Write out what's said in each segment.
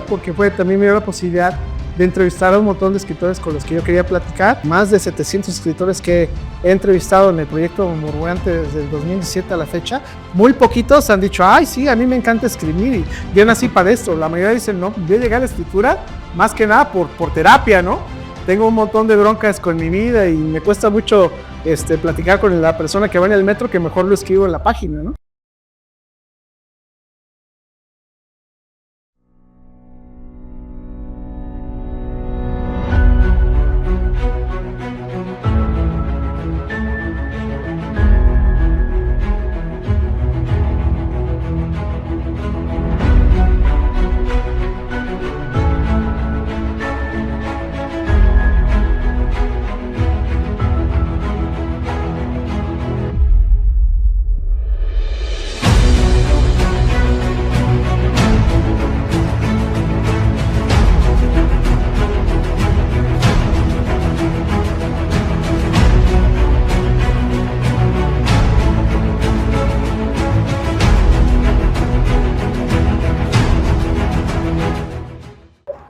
porque también me dio la posibilidad de entrevistar a un montón de escritores con los que yo quería platicar. Más de 700 escritores que he entrevistado en el proyecto Murmurante desde el 2017 a la fecha. Muy poquitos han dicho, ay, sí, a mí me encanta escribir y yo nací para esto. La mayoría dicen, no, yo llegué a la escritura más que nada por terapia, ¿no? Tengo un montón de broncas con mi vida y me cuesta mucho platicar con la persona que va en el metro, que mejor lo escribo en la página, ¿no?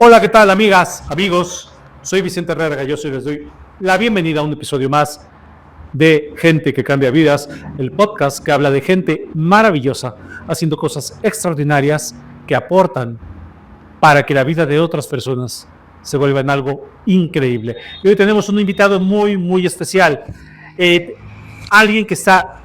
Hola, ¿qué tal, amigas, amigos? Soy Vicente Herrera Galloso y les doy la bienvenida a un episodio más de Gente que Cambia Vidas, el podcast que habla de gente maravillosa haciendo cosas extraordinarias que aportan para que la vida de otras personas se vuelva en algo increíble. Y hoy tenemos un invitado muy, muy especial, alguien que está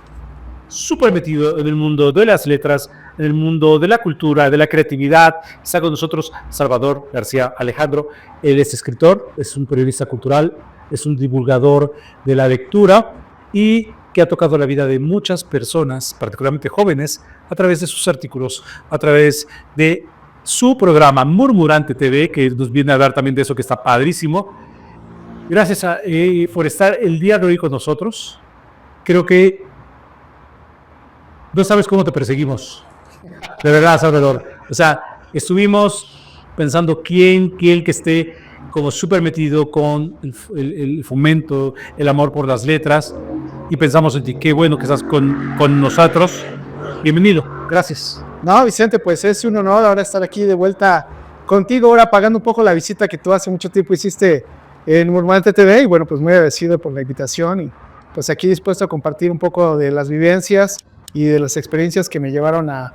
súper metido en el mundo de las letras, en el mundo de la cultura, de la creatividad. Está con nosotros Salvador García Alejandro. Él es escritor, es un periodista cultural, es un divulgador de la lectura y que ha tocado la vida de muchas personas, particularmente jóvenes, a través de sus artículos, a través de su programa Murmurante TV, que nos viene a hablar también de eso que está padrísimo. Gracias por estar el día de hoy con nosotros. Creo que no sabes cómo te perseguimos. De verdad, Salvador. O sea, estuvimos pensando quién que esté como súper metido con el fomento, el amor por las letras, y pensamos en ti. Qué bueno que estás con nosotros. Bienvenido. Gracias. No, Vicente, pues es un honor ahora estar aquí de vuelta contigo, ahora pagando un poco la visita que tú hace mucho tiempo hiciste en Murmurante TV, y bueno, pues muy agradecido por la invitación y pues aquí dispuesto a compartir un poco de las vivencias y de las experiencias que me llevaron a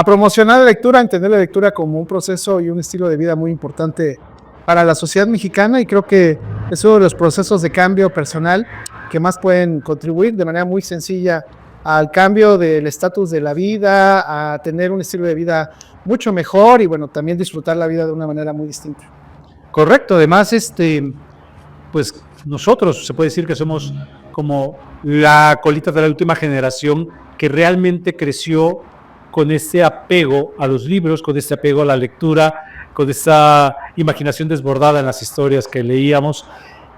promocionar la lectura, a entender la lectura como un proceso y un estilo de vida muy importante para la sociedad mexicana, y creo que es uno de los procesos de cambio personal que más pueden contribuir de manera muy sencilla al cambio del estatus de la vida, a tener un estilo de vida mucho mejor y bueno, también disfrutar la vida de una manera muy distinta. Correcto, además pues nosotros se puede decir que somos como la colita de la última generación que realmente creció con ese apego a los libros, con ese apego a la lectura, con esa imaginación desbordada en las historias que leíamos,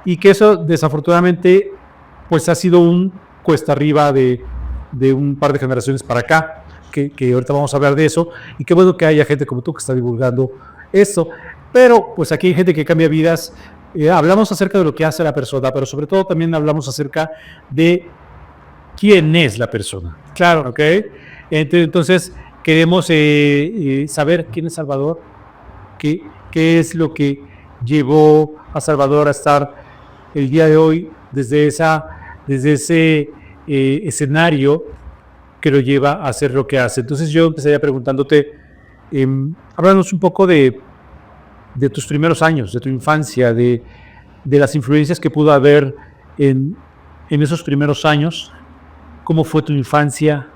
y que eso desafortunadamente pues ha sido un cuesta arriba de un par de generaciones para acá, que ahorita vamos a hablar de eso, y qué bueno que haya gente como tú que está divulgando esto, pero pues aquí hay gente que cambia vidas. Hablamos acerca de lo que hace la persona, pero sobre todo también hablamos acerca de quién es la persona. Claro. ¿Ok? Entonces, queremos saber quién es Salvador, qué es lo que llevó a Salvador a estar el día de hoy desde ese escenario que lo lleva a hacer lo que hace. Entonces yo empezaría preguntándote, háblanos un poco de tus primeros años, de tu infancia, de las influencias que pudo haber en esos primeros años. ¿Cómo fue tu infancia?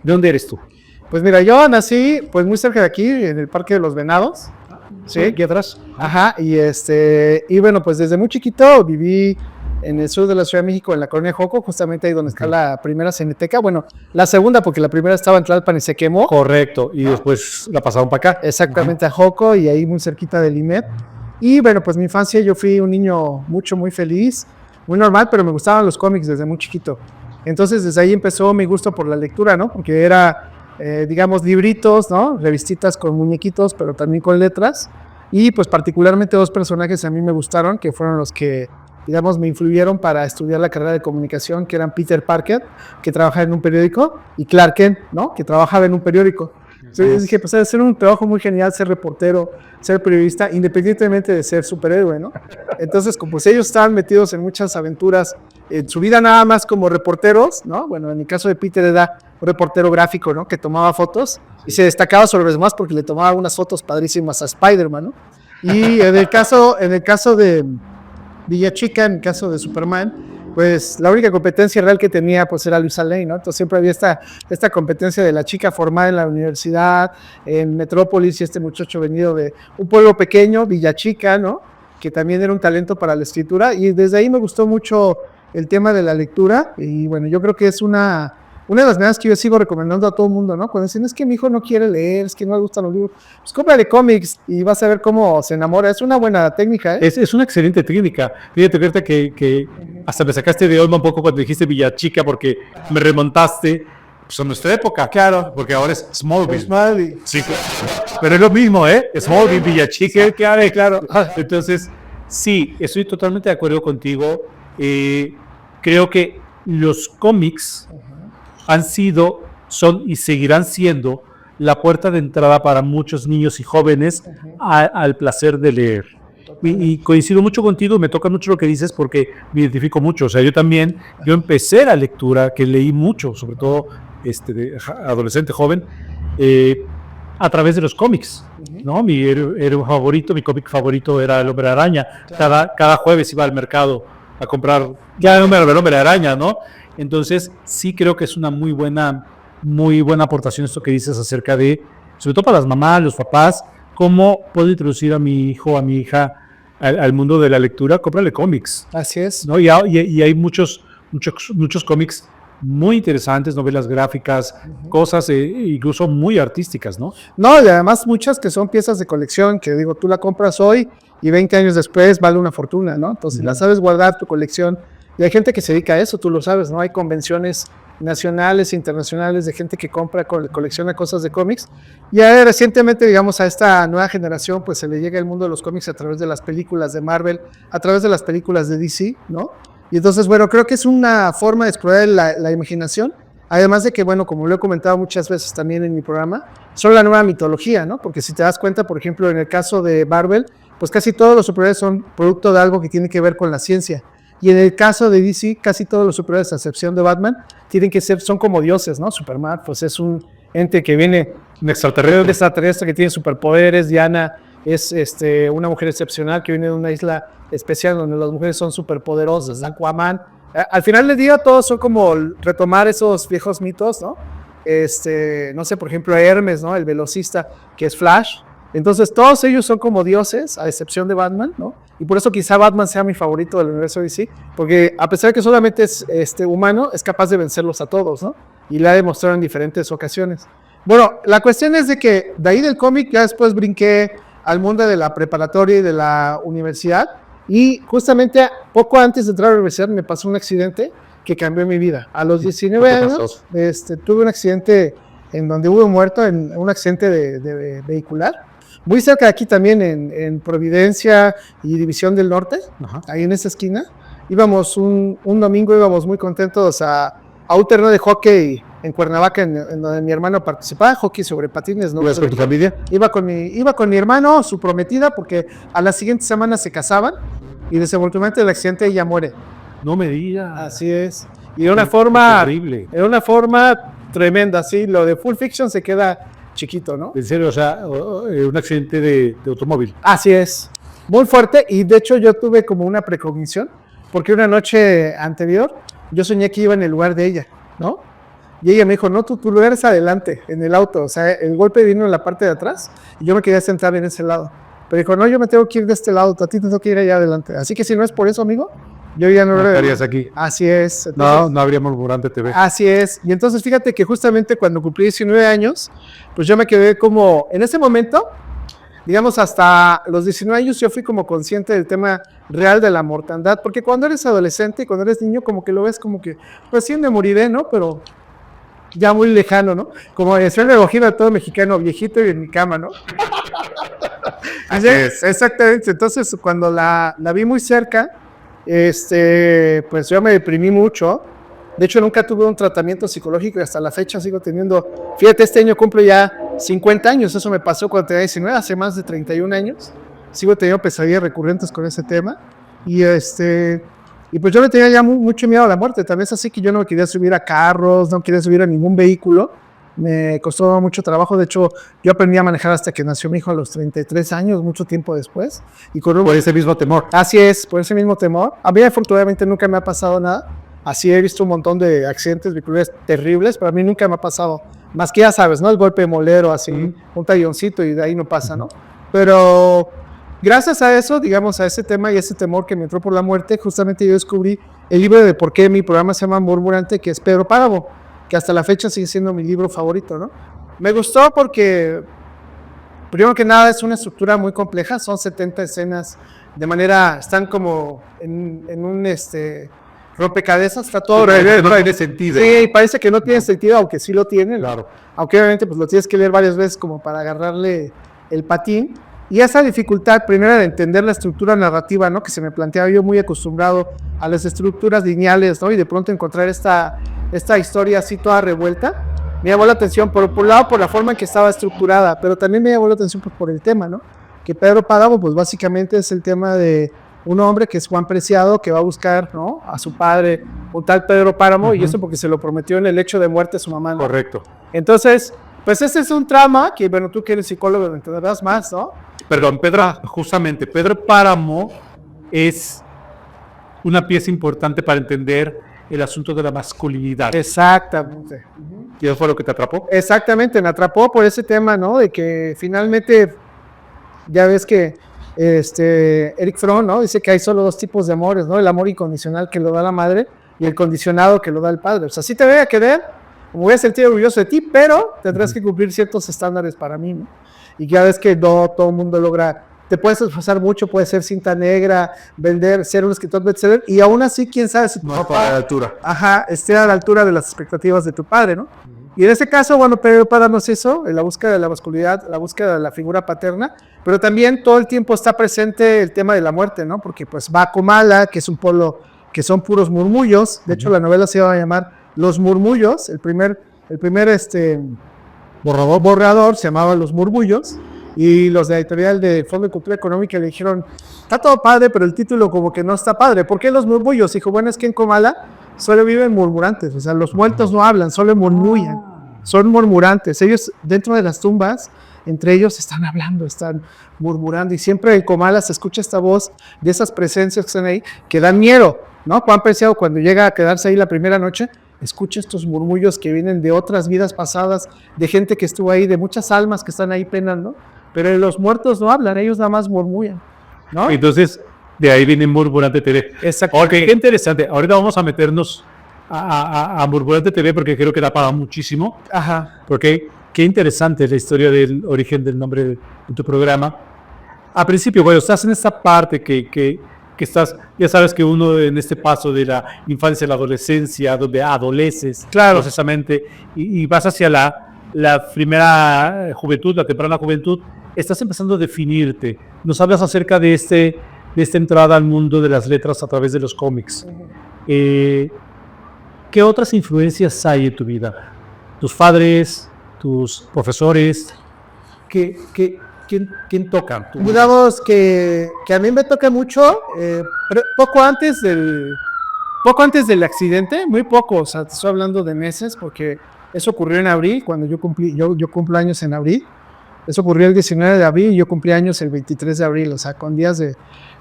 ¿De dónde eres tú? Pues mira, yo nací pues muy cerca de aquí, en el Parque de los Venados. Sí, aquí atrás. Ajá, y bueno, pues desde muy chiquito viví en el sur de la Ciudad de México, en la colonia Joco, justamente ahí donde está la primera cineteca. Bueno, la segunda, porque la primera estaba en Tlalpan y se quemó. Correcto, y después la pasaron para acá. Exactamente, a Joco, y ahí muy cerquita del IMED. Y bueno, pues mi infancia, yo fui un niño muy feliz, muy normal, pero me gustaban los cómics desde muy chiquito. Entonces, desde ahí empezó mi gusto por la lectura, ¿no? Porque era, digamos, libritos, ¿no? Revistitas con muñequitos, pero también con letras. Y pues particularmente dos personajes a mí me gustaron, que fueron los que, digamos, me influyeron para estudiar la carrera de comunicación, que eran Peter Parker, que trabajaba en un periódico, y Clark Kent, ¿no? Que trabajaba en un periódico. Entonces dije, pues debe ser un trabajo muy genial ser reportero, ser periodista, independientemente de ser superhéroe, ¿no? Entonces, como pues ellos estaban metidos en muchas aventuras, en su vida nada más como reporteros, ¿no? Bueno, en el caso de Peter era un reportero gráfico, ¿no? Que tomaba fotos y se destacaba sobre los demás porque le tomaba unas fotos padrísimas a Spider-Man, ¿no? Y en el caso de Villachica, en el caso de Superman, pues la única competencia real que tenía pues era Luisa Lane, ¿no? Entonces siempre había esta competencia de la chica formada en la universidad, en Metrópolis, y este muchacho venido de un pueblo pequeño, Villachica, ¿no? Que también era un talento para la escritura, y desde ahí me gustó mucho el tema de la lectura, y bueno, yo creo que es una de las maneras que yo sigo recomendando a todo el mundo, ¿no? Cuando dicen, es que mi hijo no quiere leer, es que no le gustan los libros, pues cómprale cómics y vas a ver cómo se enamora. Es una buena técnica, ¿eh? Es una excelente técnica. Fíjate que hasta me sacaste de onda un poco cuando dijiste Villachica, porque me remontaste pues, a nuestra época. Claro. Porque ahora es Smallville. Smallville. Sí, pero es lo mismo, ¿eh? Smallville, Villachica. Claro. Entonces, sí, estoy totalmente de acuerdo contigo. Creo que los cómics han sido, son y seguirán siendo la puerta de entrada para muchos niños y jóvenes al placer de leer. Y coincido mucho contigo, me toca mucho lo que dices porque me identifico mucho. O sea, yo empecé la lectura, que leí mucho, sobre todo de adolescente, joven, a través de los cómics, ¿no? Mi héroe favorito, mi cómic favorito era El Hombre Araña. Cada jueves iba al mercado a comprar ya el Hombre Araña, ¿no? Entonces, sí creo que es una muy buena aportación esto que dices acerca de, sobre todo para las mamás, los papás, cómo puedo introducir a mi hijo o a mi hija al mundo de la lectura. Cómprale cómics. Así es. ¿No? Y hay muchos cómics muy interesantes, novelas gráficas, cosas incluso muy artísticas, ¿no? No, y además muchas que son piezas de colección, que digo, tú la compras hoy y 20 años después vale una fortuna, ¿no? Entonces, la sabes guardar tu colección. Y hay gente que se dedica a eso, tú lo sabes, ¿no? Hay convenciones nacionales e internacionales de gente que colecciona cosas de cómics. Y recientemente, digamos, a esta nueva generación, pues se le llega el mundo de los cómics a través de las películas de Marvel, a través de las películas de DC, ¿no? Y entonces, bueno, creo que es una forma de explorar la imaginación. Además de que, bueno, como lo he comentado muchas veces también en mi programa, son la nueva mitología, ¿no? Porque si te das cuenta, por ejemplo, en el caso de Marvel, pues casi todos los superhéroes son producto de algo que tiene que ver con la ciencia. Y en el caso de DC, casi todos los superhéroes, a excepción de Batman, son como dioses, ¿no? Superman, pues es un ente que viene, un extraterrestre que tiene superpoderes. Diana es una mujer excepcional que viene de una isla especial donde las mujeres son superpoderosas. Aquaman, al final del día todos son como retomar esos viejos mitos, ¿no? No sé, por ejemplo, Hermes, ¿no? El velocista, que es Flash. Entonces todos ellos son como dioses, a excepción de Batman, ¿no? Y por eso quizá Batman sea mi favorito del universo DC, porque a pesar de que solamente es humano, es capaz de vencerlos a todos, ¿no? Y lo ha demostrado en diferentes ocasiones. Bueno, la cuestión es de que de ahí del cómic ya después brinqué al mundo de la preparatoria y de la universidad, y justamente poco antes de entrar a la universidad me pasó un accidente que cambió mi vida. A los 19 años tuve un accidente en donde hubo muerto en un accidente de vehicular. Muy cerca de aquí también, en Providencia y División del Norte, ahí en esa esquina. Íbamos un domingo, íbamos muy contentos a un terreno de hockey en Cuernavaca, en donde mi hermano participaba, hockey sobre patines. ¿No? ¿Ibas con tu familia? Iba con mi hermano, su prometida, porque a la siguiente semana se casaban y desafortunadamente el accidente ella muere. No me digas. Así es. Y de una forma terrible. De una forma tremenda, sí. Lo de Pulp Fiction se queda chiquito, ¿no? En serio, o sea, un accidente de automóvil. Así es, muy fuerte, y de hecho yo tuve como una precognición, porque una noche anterior yo soñé que iba en el lugar de ella, ¿no? Y ella me dijo, no, tu lugar es adelante, en el auto, o sea, el golpe vino en la parte de atrás, y yo me quería sentar en ese lado, pero dijo, no, yo me tengo que ir de este lado, a ti te tengo que ir allá adelante, así que si no es por eso, amigo, yo ya no estarías aquí. Así es. Entonces, no habría Murmurante TV. Así es. Y entonces fíjate que justamente cuando cumplí 19 años, pues yo me quedé como, en ese momento, digamos hasta los 19 años yo fui como consciente del tema real de la mortandad, porque cuando eres adolescente y cuando eres niño como que lo ves como que recién me moriré, ¿no? Pero ya muy lejano, ¿no? Como decía el negocio de todo mexicano, viejito y en mi cama, ¿no? Así es. Exactamente. Entonces cuando la vi muy cerca, pues yo me deprimí mucho. De hecho, nunca tuve un tratamiento psicológico y hasta la fecha sigo teniendo. Fíjate, este año cumplo ya 50 años. Eso me pasó cuando tenía 19, hace más de 31 años. Sigo teniendo pesadillas recurrentes con ese tema. Y pues yo le tenía ya mucho miedo a la muerte. También es así que yo no me quería subir a carros, no quería subir a ningún vehículo. Me costó mucho trabajo. De hecho, yo aprendí a manejar hasta que nació mi hijo a los 33 años, mucho tiempo después. Y por ese mismo temor. Así es, por ese mismo temor. A mí afortunadamente nunca me ha pasado nada. Así he visto un montón de accidentes vehiculares terribles, pero a mí nunca me ha pasado. Más que ya sabes, ¿no? El golpe de molero, así, un talloncito y de ahí no pasa, ¿no? Pero gracias a eso, digamos, a ese tema y ese temor que me entró por la muerte, justamente yo descubrí el libro de por qué mi programa se llama Murmurante, que es Pedro Páramo, que hasta la fecha sigue siendo mi libro favorito, ¿no? Me gustó porque, primero que nada, es una estructura muy compleja, son 70 escenas, de manera, están como en un rompecabezas, está todo. No tiene sentido. Sí, parece que no tiene sentido, aunque sí lo tiene. Claro. Aunque obviamente pues lo tienes que leer varias veces como para agarrarle el patín. Y esa dificultad, primero, de entender la estructura narrativa, ¿no? Que se me planteaba yo muy acostumbrado a las estructuras lineales, ¿no? Y de pronto encontrar esta historia así toda revuelta, me llamó la atención, por un lado, por la forma en que estaba estructurada, pero también me llamó la atención por el tema, ¿no? Que Pedro Páramo, pues básicamente es el tema de un hombre que es Juan Preciado, que va a buscar, ¿no? A su padre, un tal Pedro Páramo, y eso porque se lo prometió en el lecho de muerte a su mamá, ¿no? Correcto. Entonces, pues ese es un trama que, bueno, tú que eres psicólogo lo entenderás más, ¿no? Perdón, justamente, Pedro Páramo es una pieza importante para entender el asunto de la masculinidad. Exactamente. ¿Y eso fue lo que te atrapó? Exactamente, me atrapó por ese tema, ¿no? De que finalmente, ya ves que Eric Fromm, ¿no? Dice que hay solo dos tipos de amores, ¿no? El amor incondicional que lo da la madre y el condicionado que lo da el padre. O sea, sí te voy a querer, me voy a sentir orgulloso de ti, pero tendrás que cumplir ciertos estándares para mí, ¿no? Y ya ves que no todo el mundo logra, te puedes esforzar mucho, puedes ser cinta negra, vender, ser un escritor bestseller, y aún así, quién sabe si tu papá, a la altura. Ajá, esté a la altura de las expectativas de tu padre, ¿no? Y en ese caso, bueno, Pedro Páramo es eso, en la búsqueda de la masculinidad, la búsqueda de la figura paterna, pero también todo el tiempo está presente el tema de la muerte, ¿no? Porque pues va a Comala, que es un pueblo que son puros murmullos. De hecho, la novela se va a llamar Los Murmullos. El primer borrador se llamaba Los Murmullos, y los de la editorial de Fondo de Cultura Económica le dijeron, está todo padre, pero el título como que no está padre. ¿Por qué Los Murmullos? Dijo, bueno, es que en Comala solo viven murmurantes, o sea, los muertos no hablan, solo murmullan, son murmurantes. Ellos dentro de las tumbas, entre ellos están hablando, están murmurando, y siempre en Comala se escucha esta voz de esas presencias que están ahí, que dan miedo, ¿no? Juan Preciado, cuando llega a quedarse ahí la primera noche, escucha estos murmullos que vienen de otras vidas pasadas, de gente que estuvo ahí, de muchas almas que están ahí penando, pero los muertos no hablan, ellos nada más murmullan, ¿no? Entonces, de ahí viene Murmurante TV. Exacto. Ok, qué interesante. Ahorita vamos a meternos a Murmurante TV porque creo que da para muchísimo. Ajá. Porque qué interesante la historia del origen del nombre de tu programa. A principio, bueno, estás en esta parte que estás, ya sabes que uno en este paso de la infancia a la adolescencia, donde adoleces, claro, procesamente, y vas hacia la primera juventud, la temprana juventud, estás empezando a definirte. Nos hablas acerca de esta entrada al mundo de las letras a través de los cómics. ¿Qué otras influencias hay en tu vida? ¿Tus padres, tus profesores? ¿Quién toca? Digamos que a mí me toca mucho, poco antes del accidente, muy poco, o sea, te estoy hablando de meses, porque eso ocurrió en abril, cuando yo cumplo años en abril. Eso ocurrió el 19 de abril y yo cumplí años el 23 de abril, o sea, con días de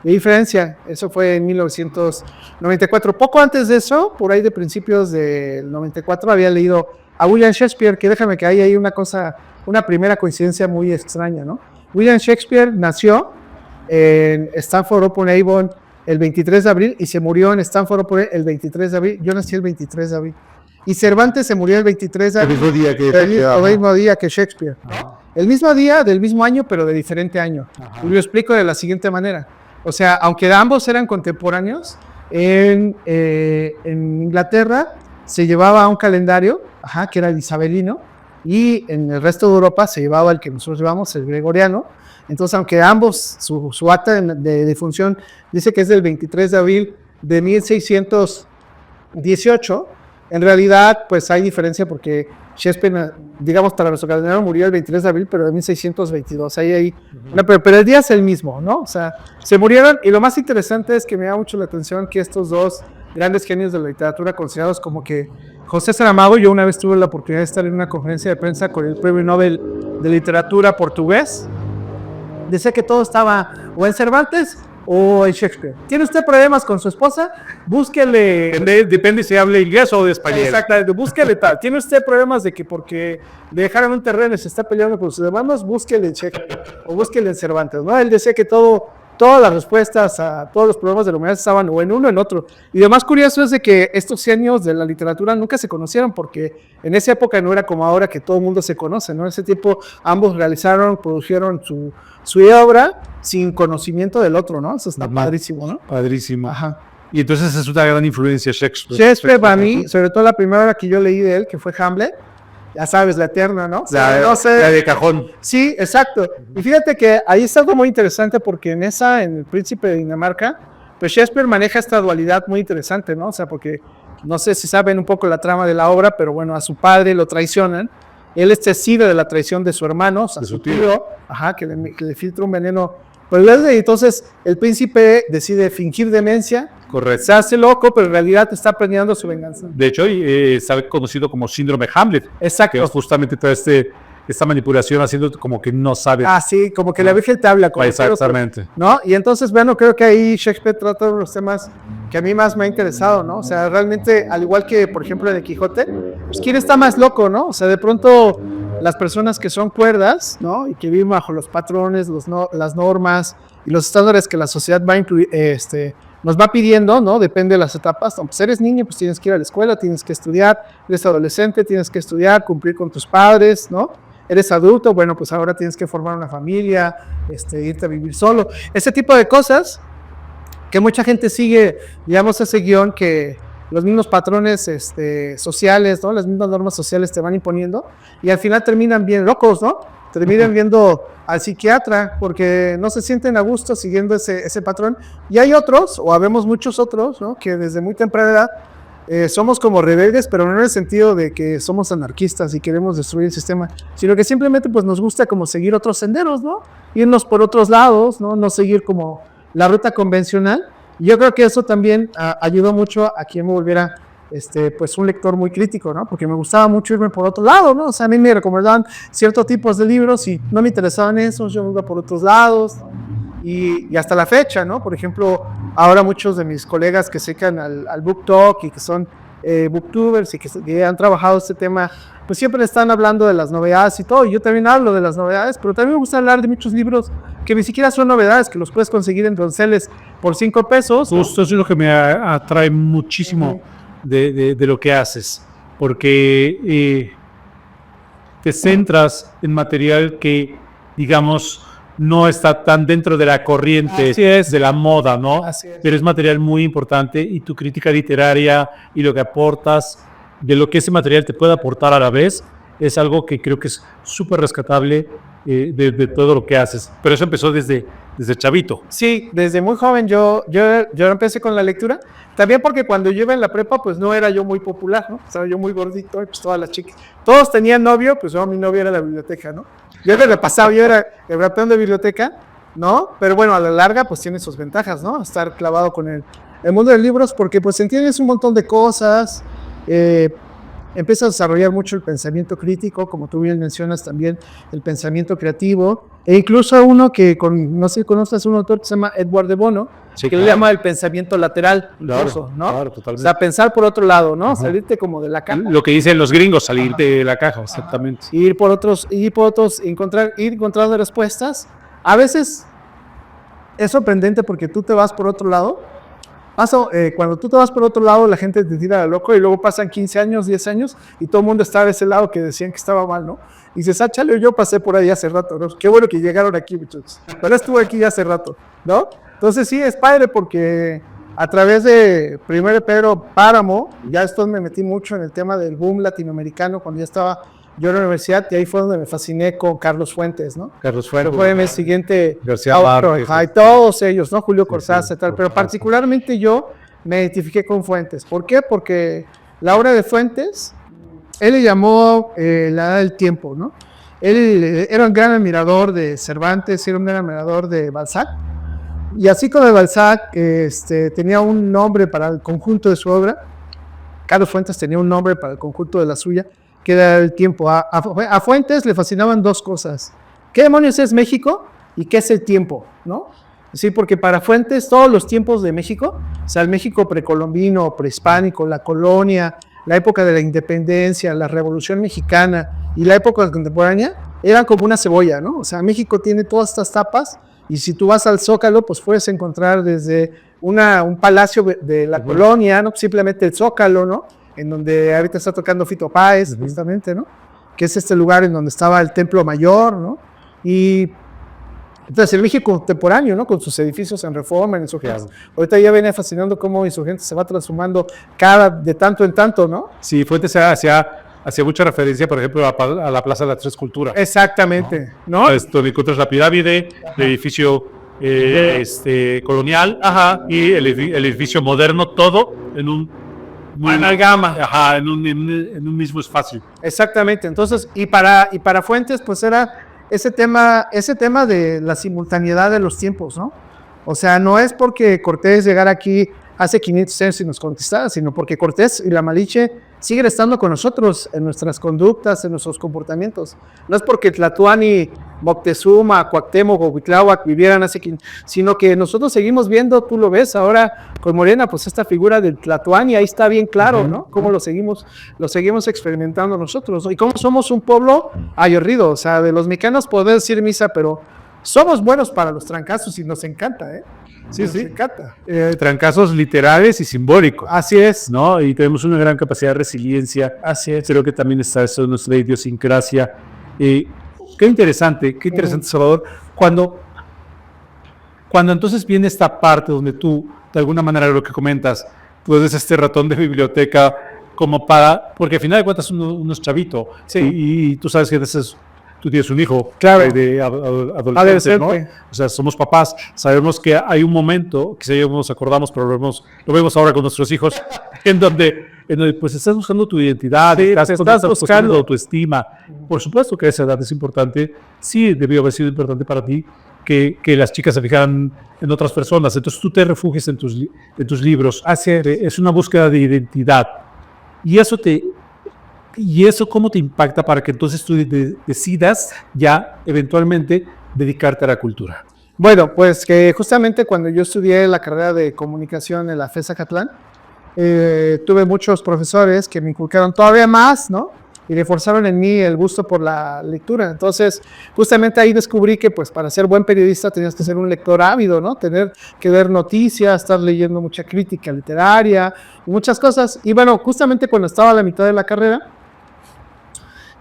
diferencia. Eso fue en 1994. Poco antes de eso, por ahí de principios del 94, había leído a William Shakespeare, que déjame que hay ahí una primera coincidencia muy extraña, ¿no? William Shakespeare nació en Stanford-upon-Avon el 23 de abril y se murió en Stanford-upon-Avon el 23 de abril. Yo nací el 23 de abril. Y Cervantes se murió el 23 de abril. El mismo día que Shakespeare, ¿no? El mismo día, del mismo año, pero de diferente año. Y lo explico de la siguiente manera. O sea, aunque ambos eran contemporáneos, en Inglaterra se llevaba un calendario, que era el isabelino, y en el resto de Europa se llevaba el que nosotros llevamos, el gregoriano. Entonces, aunque ambos, su acta de defunción dice que es del 23 de abril de 1618, En realidad, pues hay diferencia porque Shakespeare, digamos, para nuestro calendario murió el 23 de abril, pero en 1622. Pero el día es el mismo, ¿no? O sea, se murieron. Y lo más interesante es que me da mucho la atención que estos dos grandes genios de la literatura, considerados como que José Saramago, yo una vez tuve la oportunidad de estar en una conferencia de prensa con el Premio Nobel de Literatura portugués, decía que todo estaba o en Cervantes o en Shakespeare. ¿Tiene usted problemas con su esposa? Búsquele. Depende si habla inglés o de español. Exactamente, búsquele tal. ¿Tiene usted problemas de que porque le dejaron un terreno y se está peleando con sus hermanos? Búsquele en Shakespeare o búsquele en Cervantes, ¿no? Él decía que todas las respuestas a todos los problemas de la humanidad estaban o en uno o en otro. Y lo más curioso es de que estos genios de la literatura nunca se conocieron, porque en esa época no era como ahora que todo el mundo se conoce, ¿no? En ese tiempo ambos produjeron su obra sin conocimiento del otro, ¿no? Eso está padrísimo, ¿no? Padrísimo. Ajá. Y entonces es una gran influencia Shakespeare para mí, sobre todo la primera obra que yo leí de él, que fue Hamlet, ya sabes, la eterna, ¿no? La de cajón. Sí, exacto. Y fíjate que ahí está algo muy interesante porque en El Príncipe de Dinamarca, pues Shakespeare maneja esta dualidad muy interesante, ¿no? O sea, porque no sé si saben un poco la trama de la obra, pero bueno, a su padre lo traicionan. Él es testigo de la traición de su hermano, o sea, su tío, que le filtra un veneno. Entonces el príncipe decide fingir demencia. Correcto. Se hace loco, pero en realidad está planeando su venganza. De hecho, está conocido como síndrome Hamlet. Exacto. Que es justamente toda esta manipulación haciendo como que no sabe. Sí, como que la Virgen te habla. Exactamente. ¿No? Y entonces, bueno, creo que ahí Shakespeare trata de los temas que a mí más me ha interesado, ¿no? O sea, realmente, al igual que, por ejemplo, de Quijote, pues ¿quién está más loco, no? O sea, de pronto, las personas que son cuerdas, ¿no? Y que viven bajo los patrones, las normas y los estándares que la sociedad va a incluir, nos va pidiendo, ¿no? Depende de las etapas. Pues eres niño, pues tienes que ir a la escuela, tienes que estudiar. Eres adolescente, tienes que estudiar, cumplir con tus padres, ¿no? Eres adulto, bueno, pues ahora tienes que formar una familia, irte a vivir solo. Ese tipo de cosas que mucha gente sigue, digamos, ese guión que los mismos patrones sociales, ¿no? Las mismas normas sociales te van imponiendo y al final terminan bien locos, ¿no? Terminan viendo al psiquiatra porque no se sienten a gusto siguiendo ese patrón. Y hay otros, o habemos muchos otros, ¿no? Que desde muy temprana edad somos como rebeldes, pero no en el sentido de que somos anarquistas y queremos destruir el sistema, sino que simplemente pues nos gusta como seguir otros senderos, ¿no? Irnos por otros lados, ¿no? No seguir como la ruta convencional. Y yo creo que eso también ayudó mucho a que me volviera pues un lector muy crítico, ¿no? Porque me gustaba mucho irme por otro lado, ¿no? O sea, a mí me recomendaban ciertos tipos de libros y no me interesaban esos, yo me iba por otros lados. Y hasta la fecha, ¿no? Por ejemplo, ahora muchos de mis colegas que se dedican al book talk y que son booktubers y que han trabajado este tema, pues siempre están hablando de las novedades y todo. Y yo también hablo de las novedades, pero también me gusta hablar de muchos libros que ni siquiera son novedades, que los puedes conseguir en Donceles por 5 pesos. Justo eso es lo que me atrae muchísimo de lo que haces, porque te centras en material que, digamos, no está tan dentro de la corriente de la moda, ¿no? Pero es material muy importante y tu crítica literaria y lo que aportas, de lo que ese material te puede aportar a la vez, es algo que creo que es súper rescatable de todo lo que haces. Pero eso empezó desde chavito. Sí, desde muy joven yo empecé con la lectura. También porque cuando yo iba en la prepa, pues no era yo muy popular, ¿no? Estaba yo muy gordito y pues todas las chicas. Todos tenían novio, pues mi novio era la biblioteca, ¿no? Yo me repasaba, yo era el ratón de biblioteca, ¿no? Pero bueno, a la larga, pues tiene sus ventajas, ¿no? Estar clavado con el mundo de libros, porque pues entiendes un montón de cosas, empiezas a desarrollar mucho el pensamiento crítico, como tú bien mencionas también, el pensamiento creativo, e incluso uno que, no sé si conoces, un autor que se llama Edward de Bono, sí, que le llama el pensamiento lateral, incluso, ¿no? Claro, totalmente. O sea, pensar por otro lado, ¿no? Ajá. Salirte como de la caja. Lo que dicen los gringos, salir de la caja, exactamente. Ir por otros, ir encontrando respuestas. A veces es sorprendente porque tú te vas por otro lado. Cuando tú te vas por otro lado, la gente te tira de loco y luego pasan 15 años, 10 años y todo el mundo está de ese lado que decían que estaba mal, ¿no? Y dices, chale, yo pasé por ahí hace rato, ¿no? Qué bueno que llegaron aquí, muchachos. Pero estuve aquí hace rato, ¿no? Entonces sí, es padre porque a través de primero Pedro Páramo, ya después me metí mucho en el tema del boom latinoamericano cuando ya estaba yo en la universidad y ahí fue donde me fasciné con Carlos Fuentes, ¿no? Carlos Fuentes. Fue el siguiente. García Márquez. Y todos ellos, ¿no? Julio Cortázar y tal. Pero particularmente yo me identifiqué con Fuentes. ¿Por qué? Porque la obra de Fuentes, él le llamó la edad del tiempo, ¿no? Él era un gran admirador de Cervantes, era un gran admirador de Balzac, y así como de Balzac tenía un nombre para el conjunto de su obra, Carlos Fuentes tenía un nombre para el conjunto de la suya, que era el tiempo. A Fuentes le fascinaban dos cosas. ¿Qué demonios es México y qué es el tiempo? ¿No? Sí, porque para Fuentes todos los tiempos de México, o sea, el México precolombino, prehispánico, la colonia, la época de la independencia, la Revolución Mexicana y la época contemporánea, eran como una cebolla, ¿no? O sea, México tiene todas estas tapas y si tú vas al Zócalo, pues puedes encontrar desde un palacio de la colonia, ¿no? Simplemente el Zócalo, ¿no? En donde ahorita está tocando Fito Páez, justamente, ¿no? Que es este lugar en donde estaba el Templo Mayor, ¿no? Y entonces el México contemporáneo, ¿no? Con sus edificios en Reforma, en Insurgentes. Ahorita ya viene fascinando cómo Insurgentes se va transformando de tanto en tanto, ¿no? Sí, Fuentes hacía mucha referencia, por ejemplo, a la Plaza de las Tres Culturas. Exactamente, ¿no? Donde encuentras la pirámide, el edificio colonial, y el edificio moderno, todo en un amalgama. En un mismo espacio. Exactamente. Entonces, y para Fuentes, pues era ese tema de la simultaneidad de los tiempos, ¿no? O sea, no es porque Cortés llegara aquí hace 500 años y nos conquistara, sino porque Cortés y la Malinche siguen estando con nosotros en nuestras conductas, en nuestros comportamientos. No es porque Tlatoani, Moctezuma, Cuauhtémoc o Cuitláhuac vivieran hace 500, sino que nosotros seguimos viendo, tú lo ves ahora con Morena, pues esta figura del Tlatoani, ahí está bien claro, ¿no? Cómo lo seguimos experimentando nosotros, ¿no? Y cómo somos un pueblo aguerrido, o sea, de los mexicanos podemos decir misa, pero somos buenos para los trancazos y nos encanta, ¿eh? Sí, nos sí. encanta. Trancazos literales y simbólicos. Así es. ¿No? Y tenemos una gran capacidad de resiliencia. Así es. Creo que también está eso en nuestra idiosincrasia. Qué interesante, Salvador. Cuando entonces viene esta parte donde tú, de alguna manera, lo que comentas, tú eres este ratón de biblioteca como porque al final de cuentas uno es chavito. Sí. Y tú sabes que tú tienes un hijo, claro, de adolescente, ¿no? O sea, somos papás, sabemos que hay un momento, que ya nos acordamos, pero lo vemos ahora con nuestros hijos, en donde pues estás buscando tu identidad, estás buscando autoestima. Por supuesto que a esa edad es importante, sí debió haber sido importante para ti que las chicas se fijaran en otras personas, entonces tú te refugias en tus libros. Así es una búsqueda de identidad. ¿Y eso cómo te impacta para que entonces tú decidas ya eventualmente dedicarte a la cultura? Bueno, pues que justamente cuando yo estudié la carrera de comunicación en la FES Acatlán, tuve muchos profesores que me inculcaron todavía más, ¿no? Y reforzaron en mí el gusto por la lectura. Entonces, justamente ahí descubrí que pues para ser buen periodista tenías que ser un lector ávido, ¿no? Tener que ver noticias, estar leyendo mucha crítica literaria, muchas cosas. Y bueno, justamente cuando estaba a la mitad de la carrera,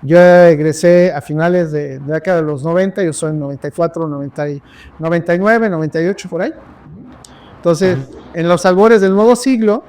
yo egresé a finales de la década de los 90, yo soy en 94, 99, 98, por ahí. Entonces, en los albores del nuevo siglo,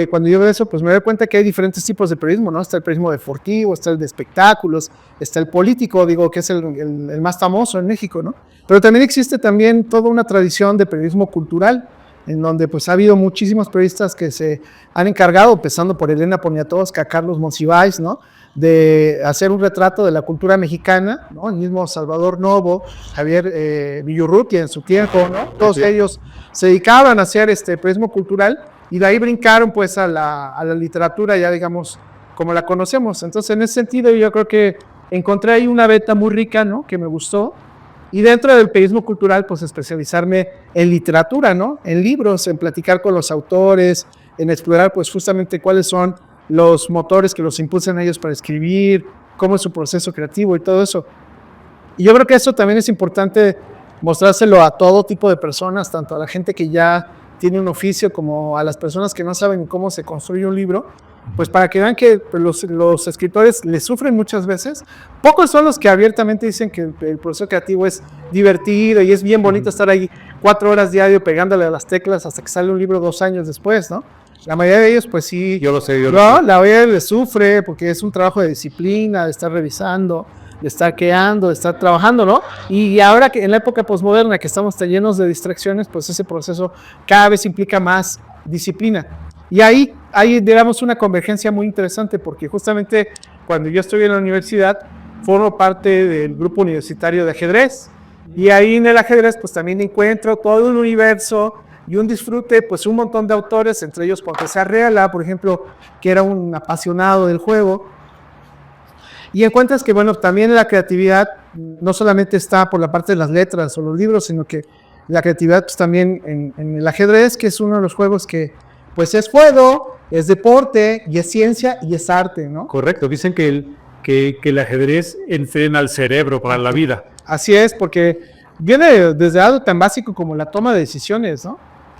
cuando yo veo eso, pues me doy cuenta que hay diferentes tipos de periodismo, ¿no? Está el periodismo deportivo, está el de espectáculos, está el político, digo, que es el más famoso en México, ¿no? Pero también existe toda una tradición de periodismo cultural, en donde pues ha habido muchísimos periodistas que se han encargado, empezando por Elena Poniatowska, Carlos Monsiváis, ¿no? De hacer un retrato de la cultura mexicana, ¿no? El mismo Salvador Novo, Javier Villurrutia en su tiempo, ¿no? Todos ellos se dedicaban a hacer periodismo cultural y de ahí brincaron pues a la literatura ya digamos como la conocemos. Entonces en ese sentido yo creo que encontré ahí una beta muy rica, ¿no? Que me gustó. Y dentro del periodismo cultural, pues especializarme en literatura, ¿no? En libros, en platicar con los autores, en explorar pues justamente cuáles son los motores que los impulsan a ellos para escribir, cómo es su proceso creativo y todo eso. Y yo creo que eso también es importante mostrárselo a todo tipo de personas, tanto a la gente que ya tiene un oficio como a las personas que no saben cómo se construye un libro, pues para que vean que los escritores les sufren muchas veces. Pocos son los que abiertamente dicen que el proceso creativo es divertido y es bien bonito estar ahí 4 horas diario pegándole a las teclas hasta que sale un libro 2 años después, ¿no? La mayoría de ellos, pues sí. Yo lo sé. La mayoría les sufre porque es un trabajo de disciplina, de estar revisando, de estar creando, de estar trabajando, ¿no? Y ahora que en la época posmoderna que estamos tan llenos de distracciones, pues ese proceso cada vez implica más disciplina. Y ahí hay, digamos, una convergencia muy interesante porque justamente cuando yo estoy en la universidad formo parte del grupo universitario de ajedrez y ahí en el ajedrez pues también encuentro todo un universo y un disfrute, pues un montón de autores, entre ellos Juan José Arreala, por ejemplo, que era un apasionado del juego. Y encuentras que, bueno, también la creatividad no solamente está por la parte de las letras o los libros, sino que la creatividad pues, también en el ajedrez, que es uno de los juegos que pues es juego, es deporte, y es ciencia, y es arte, ¿no? Correcto, dicen que el ajedrez entrena al cerebro para la vida. Así es, porque viene desde algo tan básico como la toma de decisiones, ¿no?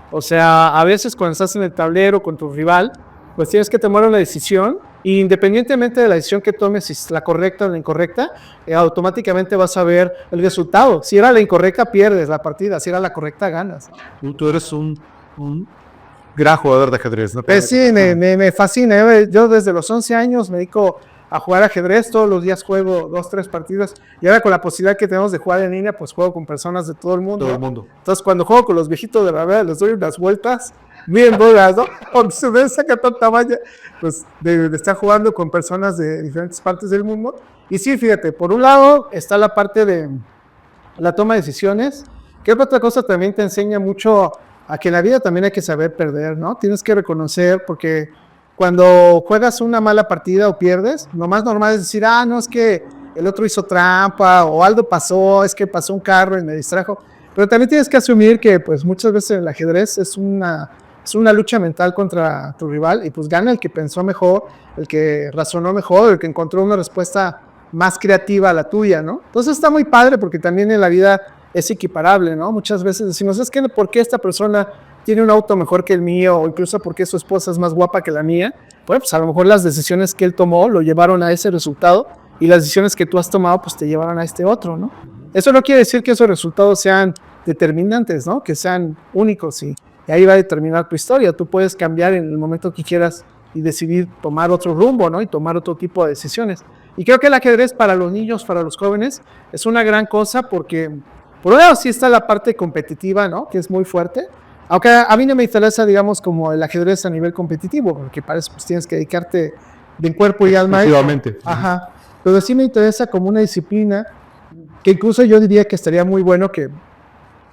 O sea, a veces cuando estás en el tablero con tu rival, pues tienes que tomar una decisión, y independientemente de la decisión que tomes, si es la correcta o la incorrecta, automáticamente vas a ver el resultado. Si era la incorrecta, pierdes la partida, si era la correcta, ganas. Tú eres un gran jugador de ajedrez, ¿no? Pues sí, me fascina. Yo desde los 11 años me dedico a jugar ajedrez, todos los días juego 2, 3 partidas, y ahora con la posibilidad que tenemos de jugar en línea, pues juego con personas de todo el mundo. Todo el mundo. Entonces cuando juego con los viejitos de la verdad, les doy unas vueltas bien duras, ¿no? Porque se me saca tanta valla, pues de estar jugando con personas de diferentes partes del mundo. Y sí, fíjate, por un lado está la parte de la toma de decisiones, que otra cosa también te enseña mucho a que en la vida también hay que saber perder, ¿no? Tienes que reconocer, porque cuando juegas una mala partida o pierdes, lo más normal es decir, no, es que el otro hizo trampa, o algo pasó, es que pasó un carro y me distrajo. Pero también tienes que asumir que pues muchas veces en el ajedrez es una lucha mental contra tu rival, y pues gana el que pensó mejor, el que razonó mejor, el que encontró una respuesta más creativa a la tuya, ¿no? Entonces está muy padre porque también en la vida es equiparable, ¿no? Muchas veces decimos, es que ¿por qué esta persona tiene un auto mejor que el mío? O incluso ¿por qué su esposa es más guapa que la mía? Bueno, pues a lo mejor las decisiones que él tomó lo llevaron a ese resultado, y las decisiones que tú has tomado pues te llevaron a este otro, ¿no? Eso no quiere decir que esos resultados sean determinantes, ¿no? Que sean únicos, y ahí va a determinar tu historia. Tú puedes cambiar en el momento que quieras y decidir tomar otro rumbo, ¿no? Y tomar otro tipo de decisiones. Y creo que el ajedrez para los niños, para los jóvenes, es una gran cosa porque, por un lado, sí está la parte competitiva, ¿no? Que es muy fuerte. Aunque a mí no me interesa, digamos, como el ajedrez a nivel competitivo, porque para eso pues, tienes que dedicarte de cuerpo y alma. Exclusivamente. Ajá. Pero sí me interesa como una disciplina que incluso yo diría que estaría muy bueno que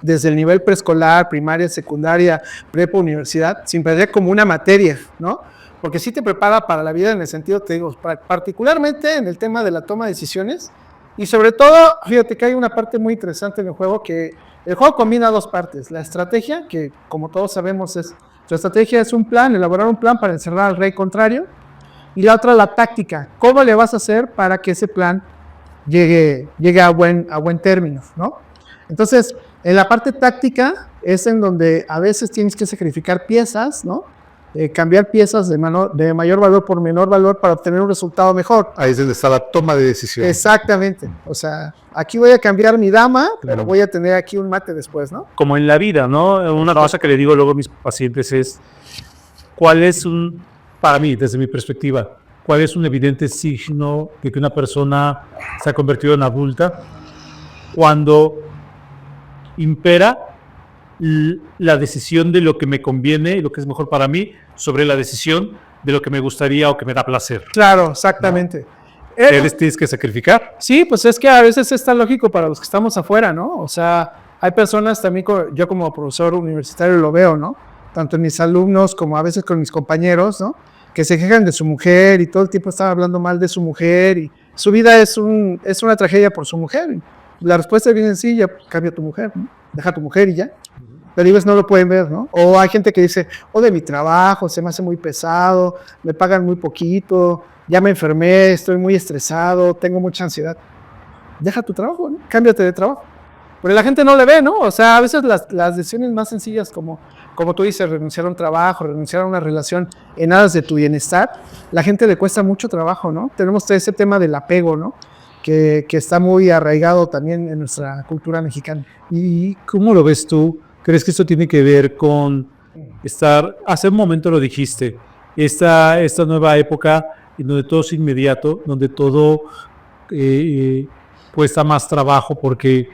desde el nivel preescolar, primaria, secundaria, prepa, universidad, se impartiera como una materia, ¿no? Porque sí te prepara para la vida en el sentido, te digo, particularmente en el tema de la toma de decisiones, y sobre todo, fíjate que hay una parte muy interesante en el juego, que el juego combina dos partes: la estrategia, que como todos sabemos la estrategia es un plan, elaborar un plan para encerrar al rey contrario, y la otra la táctica, cómo le vas a hacer para que ese plan llegue a buen término, ¿no? Entonces, en la parte táctica es en donde a veces tienes que sacrificar piezas, ¿no? Cambiar piezas de mayor valor por menor valor para obtener un resultado mejor. Ahí es donde está la toma de decisión. Exactamente. O sea, aquí voy a cambiar mi dama, pero voy a tener aquí un mate después, ¿no? Como en la vida, ¿no? Una cosa que le digo luego a mis pacientes es, para mí, desde mi perspectiva, ¿cuál es un evidente signo de que una persona se ha convertido en adulta? Cuando impera la decisión de lo que me conviene y lo que es mejor para mí sobre la decisión de lo que me gustaría o que me da placer. Claro, exactamente. ¿Tienes que sacrificar? Sí, pues es que a veces es tan lógico para los que estamos afuera, ¿no? O sea, hay personas también, yo como profesor universitario lo veo, ¿no? Tanto en mis alumnos como a veces con mis compañeros, ¿no? Que se quejan de su mujer y todo el tiempo están hablando mal de su mujer, y su vida es una tragedia por su mujer. La respuesta es bien sencilla: cambia tu mujer, ¿no? Deja a tu mujer y ya. Pero ellos no lo pueden ver, ¿no? O hay gente que dice, de mi trabajo, se me hace muy pesado, me pagan muy poquito, ya me enfermé, estoy muy estresado, tengo mucha ansiedad. Deja tu trabajo, ¿no? Cámbiate de trabajo. Pero la gente no le ve, ¿no? O sea, a veces las decisiones más sencillas, como tú dices, renunciar a un trabajo, renunciar a una relación en aras de tu bienestar, la gente le cuesta mucho trabajo, ¿no? Tenemos ese tema del apego, ¿no? Que está muy arraigado también en nuestra cultura mexicana. ¿Y cómo lo ves tú? ¿Crees que esto tiene que ver con hace un momento lo dijiste, esta nueva época en donde todo es inmediato, donde todo cuesta más trabajo porque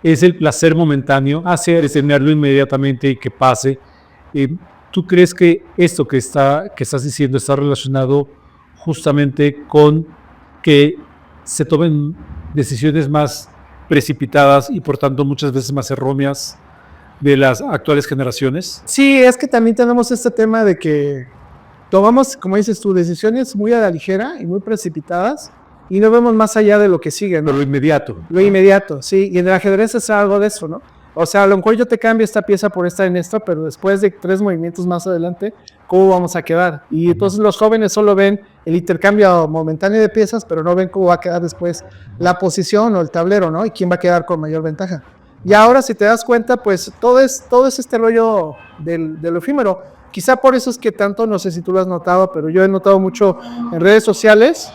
es el placer momentáneo, tenerlo inmediatamente y que pase? ¿Tú crees que esto que estás diciendo está relacionado justamente con que se tomen decisiones más precipitadas y por tanto muchas veces más erróneas de las actuales generaciones? Sí, es que también tenemos este tema de que tomamos, como dices tú, decisiones muy a la ligera y muy precipitadas y no vemos más allá de lo que sigue, ¿no? Lo inmediato. Lo inmediato, sí, y en el ajedrez es algo de eso, ¿no? O sea, a lo mejor yo te cambio esta pieza por esta en esta, pero después de 3 movimientos más adelante, ¿cómo vamos a quedar? Y entonces los jóvenes solo ven el intercambio momentáneo de piezas, pero no ven cómo va a quedar después la posición o el tablero, ¿no? Y quién va a quedar con mayor ventaja. Y ahora, si te das cuenta, pues todo es este rollo del efímero. Quizá por eso es que tanto, no sé si tú lo has notado, pero yo he notado mucho en redes sociales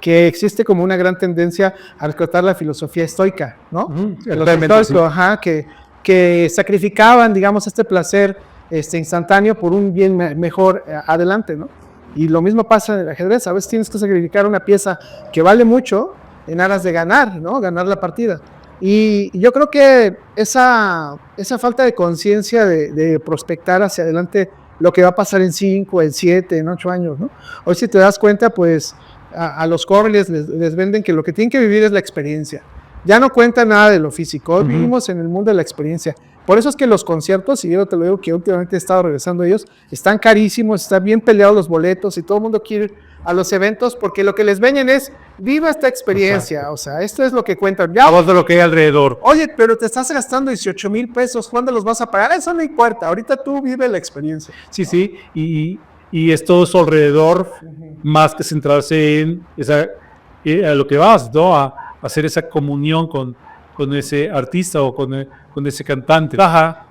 que existe como una gran tendencia a rescatar la filosofía estoica, ¿no? Los estoicos, sí. Ajá, que sacrificaban, digamos, este placer instantáneo por un bien mejor adelante, ¿no? Y lo mismo pasa en el ajedrez, a veces tienes que sacrificar una pieza que vale mucho en aras de ganar, ¿no? Ganar la partida. Y yo creo que esa falta de conciencia de prospectar hacia adelante lo que va a pasar en 5, en 7, en 8 años, ¿no? Hoy si te das cuenta, pues a los jóvenes les venden que lo que tienen que vivir es la experiencia. Ya no cuenta nada de lo físico, hoy vivimos en el mundo de la experiencia. Por eso es que los conciertos, y yo te lo digo que últimamente he estado regresando a ellos, están carísimos, están bien peleados los boletos y todo el mundo quiere ir a los eventos porque lo que les venden es viva esta experiencia. Exacto. O sea, esto es lo que cuentan. Ya, a de lo que hay alrededor. Oye, pero te estás gastando 18 $1,000, ¿cuándo los vas a pagar? Eso no importa, ahorita tú vive la experiencia. Sí, sí, y es todo su alrededor, más que centrarse en a lo que vas, ¿no? A hacer esa comunión con ese artista o con ese cantante. Ajá,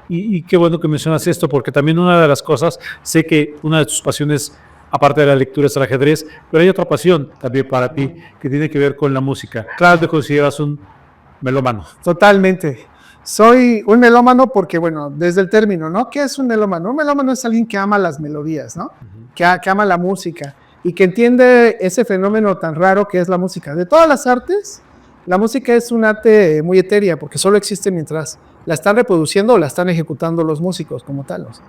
y qué bueno que mencionas esto, porque también una de las cosas, sé que una de tus pasiones, aparte de la lectura, es el ajedrez, pero hay otra pasión también para ti, que tiene que ver con la música. Claro, te consideras un melómano. Totalmente. Soy un melómano porque, bueno, desde el término, ¿no? ¿Qué es un melómano? Un melómano es alguien que ama las melodías, ¿no? Que ama la música y que entiende ese fenómeno tan raro que es la música. De todas las artes, la música es un arte muy etérea porque solo existe mientras la están reproduciendo o la están ejecutando los músicos como tal. O sea,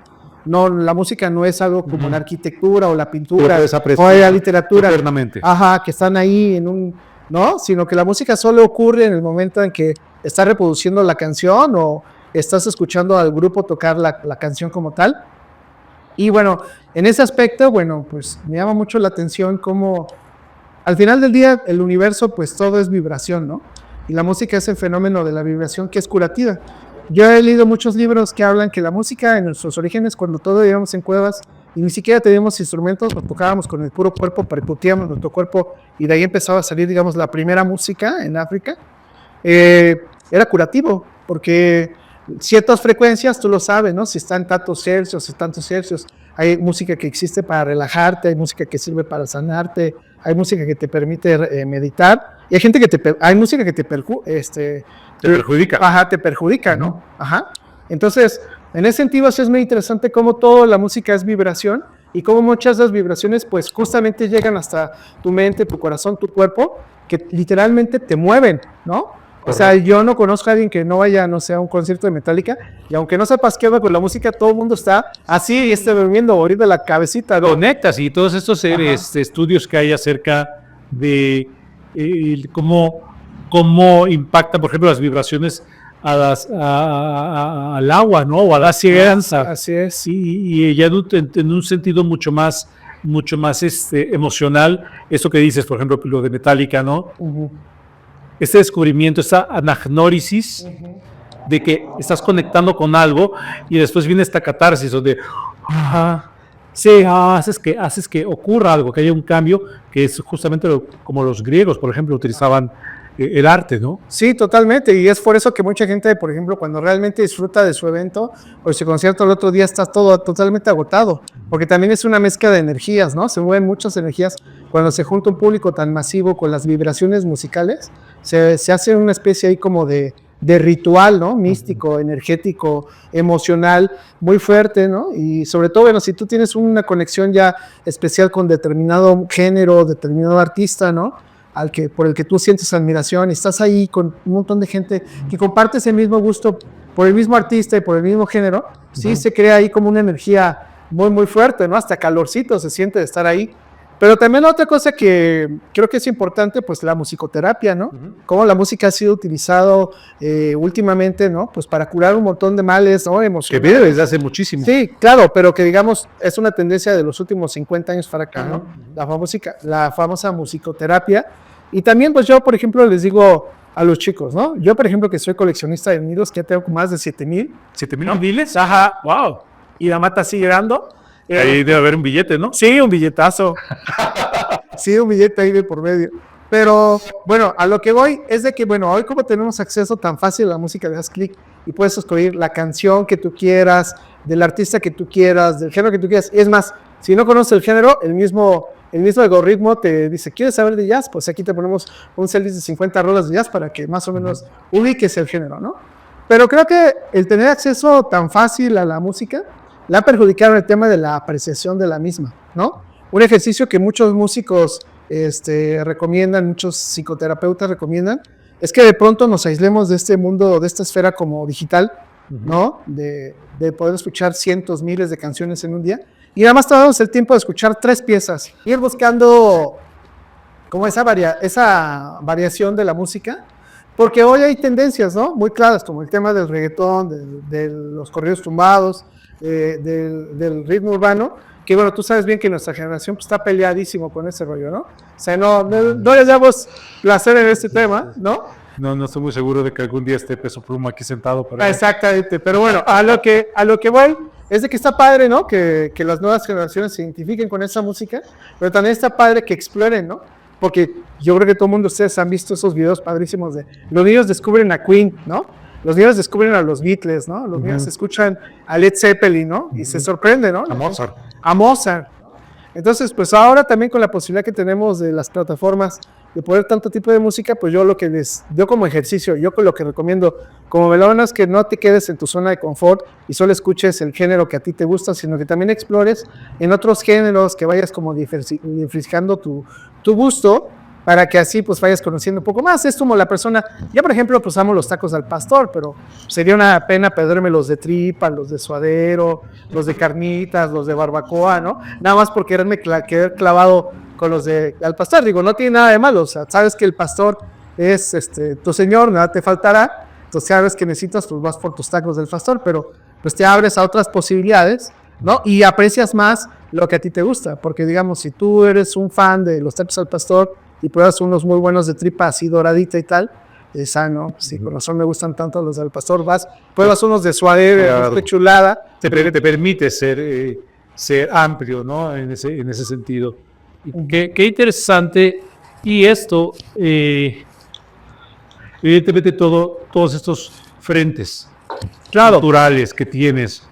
no, la música no es algo como la arquitectura o la pintura o la literatura. Eternamente. Ajá, que están ahí ¿no? Sino que la música solo ocurre en el momento en que estás reproduciendo la canción o estás escuchando al grupo tocar la canción como tal. Y bueno, en ese aspecto, bueno, pues me llama mucho la atención cómo al final del día el universo, pues todo es vibración, ¿no? Y la música es el fenómeno de la vibración que es curativa. Yo he leído muchos libros que hablan que la música en nuestros orígenes, cuando todos vivíamos en cuevas y ni siquiera teníamos instrumentos, nos tocábamos con el puro cuerpo, percutíamos nuestro cuerpo y de ahí empezaba a salir, digamos, la primera música en África. Era curativo, porque ciertas frecuencias, tú lo sabes, ¿no? Si están tantos hercios, hay música que existe para relajarte, hay música que sirve para sanarte, hay música que te permite meditar, y hay gente hay música que te perjudica. Ajá, te perjudica, ¿no? Ajá. Entonces, en ese sentido, es muy interesante cómo toda la música es vibración, y cómo muchas de las vibraciones, pues, justamente llegan hasta tu mente, tu corazón, tu cuerpo, que literalmente te mueven, ¿no? O sea, yo no conozco a alguien que no vaya, no sé, a un concierto de Metallica, y aunque no sepas qué va con la música, todo el mundo está así, durmiendo, morir de la cabecita, ¿no? Conectas, y todos estos estudios que hay acerca de cómo impactan, por ejemplo, las vibraciones al agua, ¿no? O a la ciencia. Así es. Y ya en un sentido mucho más emocional, eso que dices, por ejemplo, lo de Metallica, ¿no? Este descubrimiento, esta anagnórisis de que estás conectando con algo y después viene esta catarsis donde haces que ocurra algo, que haya un cambio, que es justamente como los griegos, por ejemplo, utilizaban el arte, ¿no? Sí, totalmente, y es por eso que mucha gente, por ejemplo, cuando realmente disfruta de su evento o de su concierto, el otro día está todo totalmente agotado, porque también es una mezcla de energías, ¿no? Se mueven muchas energías cuando se junta un público tan masivo con las vibraciones musicales, se hace una especie ahí como de ritual, ¿no? Místico, energético, emocional, muy fuerte, ¿no? Y sobre todo, bueno, si tú tienes una conexión ya especial con determinado género, determinado artista, ¿no? Por el que tú sientes admiración y estás ahí con un montón de gente que comparte ese mismo gusto por el mismo artista y por el mismo género, sí se crea ahí como una energía muy, muy fuerte, ¿no? Hasta calorcito se siente de estar ahí. Pero también otra cosa que creo que es importante, pues la musicoterapia, ¿no? Cómo la música ha sido utilizado últimamente, ¿no? Pues para curar un montón de males, ¿no? Que Emocionales. viene desde hace muchísimo. Sí, claro, pero que digamos es una tendencia de los últimos 50 años para acá, ¿no? La famosa musicoterapia. Y también, pues yo, por ejemplo, les digo a los chicos, ¿no? Yo, por ejemplo, que soy coleccionista de vinilos, que ya tengo más de 7,000. ¿7,000 viniles? Ajá, wow. Y la mata sigue dando. Ahí debe haber un billete, ¿no? Sí, un billetazo. Sí, un billete ahí de por medio. Pero bueno, a lo que voy es de que, bueno, hoy como tenemos acceso tan fácil a la música, le das clic y puedes escoger la canción que tú quieras, del artista que tú quieras, del género que tú quieras. Es más, si no conoces el género, el mismo algoritmo te dice, ¿quieres saber de jazz? Pues aquí te ponemos un setlist de 50 rolas de jazz para que más o menos ubiques el género, ¿no? Pero creo que el tener acceso tan fácil a la música le ha perjudicado el tema de la apreciación de la misma, ¿no? Un ejercicio que muchos músicos recomiendan, muchos psicoterapeutas recomiendan, es que de pronto nos aislemos de este mundo, de esta esfera como digital, ¿no? De poder escuchar cientos, miles de canciones en un día, y nada más tomamos el tiempo de escuchar 3 piezas, ir buscando como esa variación de la música, porque hoy hay tendencias, ¿no? Muy claras, como el tema del reggaetón, de los corridos tumbados, del ritmo urbano, que bueno, tú sabes bien que nuestra generación pues, está peleadísimo con ese rollo, ¿no? O sea, no les damos placer en este tema, ¿no? No estoy muy seguro de que algún día esté Peso Pluma aquí sentado. Para Exactamente, pero bueno, a lo que voy es de que está padre, ¿no? Que las nuevas generaciones se identifiquen con esa música, pero también está padre que exploren, ¿no? Porque yo creo que todo el mundo, ustedes han visto esos videos padrísimos de los niños descubren a Queen, ¿no? Los niños descubren a los Beatles, ¿no? Los niños escuchan a Led Zeppelin, ¿no? Y se sorprenden, ¿no? A Mozart. A Mozart. Entonces, pues ahora también con la posibilidad que tenemos de las plataformas de poder tanto tipo de música, pues yo como ejercicio, yo lo que recomiendo como melómano es que no te quedes en tu zona de confort y solo escuches el género que a ti te gusta, sino que también explores en otros géneros, que vayas como diversificando tu gusto, para que así pues vayas conociendo un poco más. Es como la persona, yo por ejemplo pues amo los tacos al pastor, pero sería una pena perderme los de tripa, los de suadero, los de carnitas, los de barbacoa, ¿no? Nada más por querer clavado con los de al pastor. Digo, no tiene nada de malo, o sea, sabes que el pastor es tu señor, nada te faltará, entonces cada vez que necesitas pues vas por tus tacos del pastor, pero pues te abres a otras posibilidades, ¿no? Y aprecias más lo que a ti te gusta, porque digamos, si tú eres un fan de los tacos al pastor y pruebas unos muy buenos de tripa así doradita y tal, sano, si con razón me gustan tanto los del pastor, pruebas unos de suadero, de chulada. Te permite ser amplio, ¿no? En ese sentido. Qué interesante. Y esto, evidentemente todos estos frentes culturales que tienes,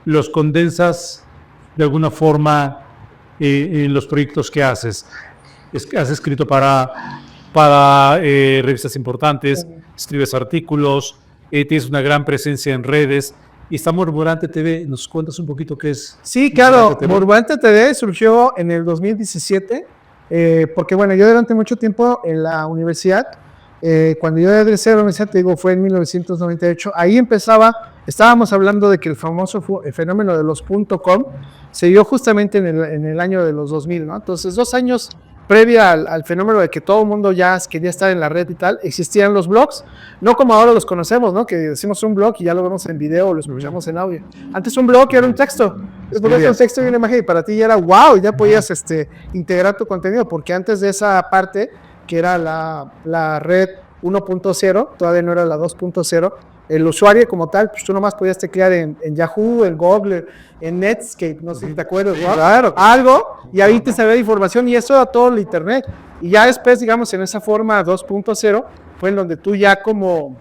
los condensas de alguna forma en los proyectos que haces. Has escrito para revistas importantes, escribes artículos, tienes una gran presencia en redes. Y está Murmurante TV, ¿nos cuentas un poquito qué es? Sí, claro, Murmurante TV surgió en el 2017, porque bueno, yo durante mucho tiempo en la universidad, cuando yo egresé a la universidad, te digo, fue en 1998, ahí estábamos hablando de que el famoso fenómeno de los .com se dio justamente en el año de los 2000, ¿no? Entonces, 2 años previa al fenómeno de que todo el mundo ya quería estar en la red y tal, existían los blogs, no como ahora los conocemos, ¿no? Que decimos un blog y ya lo vemos en video o lo escuchamos en audio. Antes un blog era un texto, después un texto y una imagen, y para ti ya era wow, ya podías integrar tu contenido, porque antes de esa parte, que era la red 1.0, todavía no era la 2.0, el usuario como tal, pues tú nomás podías teclear en Yahoo, en Google, en Netscape, no sé si te acuerdas, ¿no? Claro, algo, y ahí te salía información, y eso era todo el internet. Y ya después, digamos, en esa forma 2.0, fue en donde tú ya como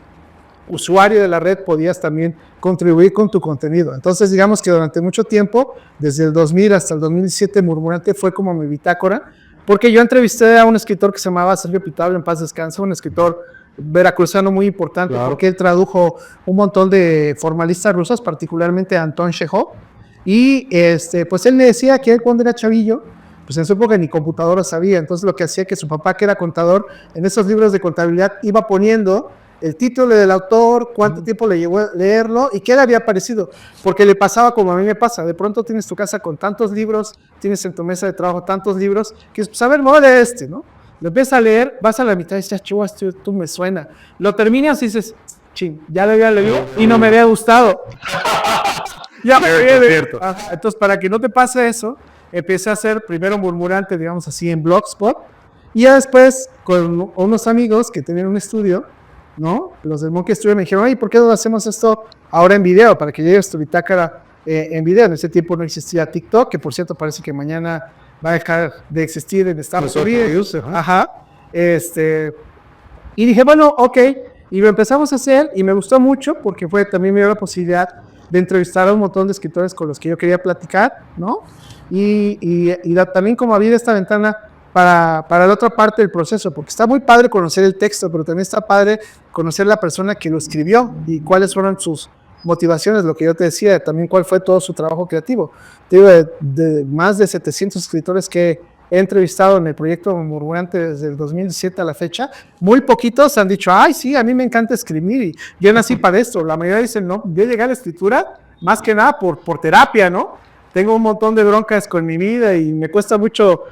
usuario de la red podías también contribuir con tu contenido. Entonces, digamos que durante mucho tiempo, desde el 2000 hasta el 2017, Murmurante fue como mi bitácora, porque yo entrevisté a un escritor que se llamaba Sergio Pitable, en paz descanse, un escritor veracruzano muy importante, claro, porque él tradujo un montón de formalistas rusos, particularmente a Anton Chekhov, y pues él me decía que él cuando era chavillo, pues en su época ni computadora sabía, entonces lo que hacía que su papá, que era contador, en esos libros de contabilidad iba poniendo el título del autor, cuánto tiempo le llevó leerlo y qué le había parecido. Porque le pasaba como a mí me pasa. De pronto tienes tu casa con tantos libros, tienes en tu mesa de trabajo tantos libros, que pues a ver, me voy a leer este, ¿no? Lo empiezas a leer, vas a la mitad y dices, chua, esto me suena. Lo terminas y dices, ching, ya lo había leído y no me había gustado. Ya me había leído. Entonces, para que no te pase eso, empecé a hacer primero murmurante, digamos así, en Blogspot. Y ya después, con unos amigos que tenían un estudio, ¿no? Los del Monkey Studio me dijeron, ay, ¿por qué no hacemos esto ahora en video? Para que llegues tu bitácora en video. En ese tiempo no existía TikTok, que por cierto parece que mañana va a dejar de existir en Estados Unidos. Ajá. Y dije, bueno, ok. Y lo empezamos a hacer y me gustó mucho porque también me dio la posibilidad de entrevistar a un montón de escritores con los que yo quería platicar, ¿no? Y también como abrir esta ventana para la otra parte del proceso, porque está muy padre conocer el texto, pero también está padre conocer la persona que lo escribió y cuáles fueron sus motivaciones, lo que yo te decía, también cuál fue todo su trabajo creativo. Te digo, de más de 700 escritores que he entrevistado en el proyecto Murmurante desde el 2017 a la fecha, muy poquitos han dicho, ay, sí, a mí me encanta escribir y yo nací para esto. La mayoría dicen, no, yo llegué a la escritura más que nada por terapia, ¿no? Tengo un montón de broncas con mi vida y me cuesta mucho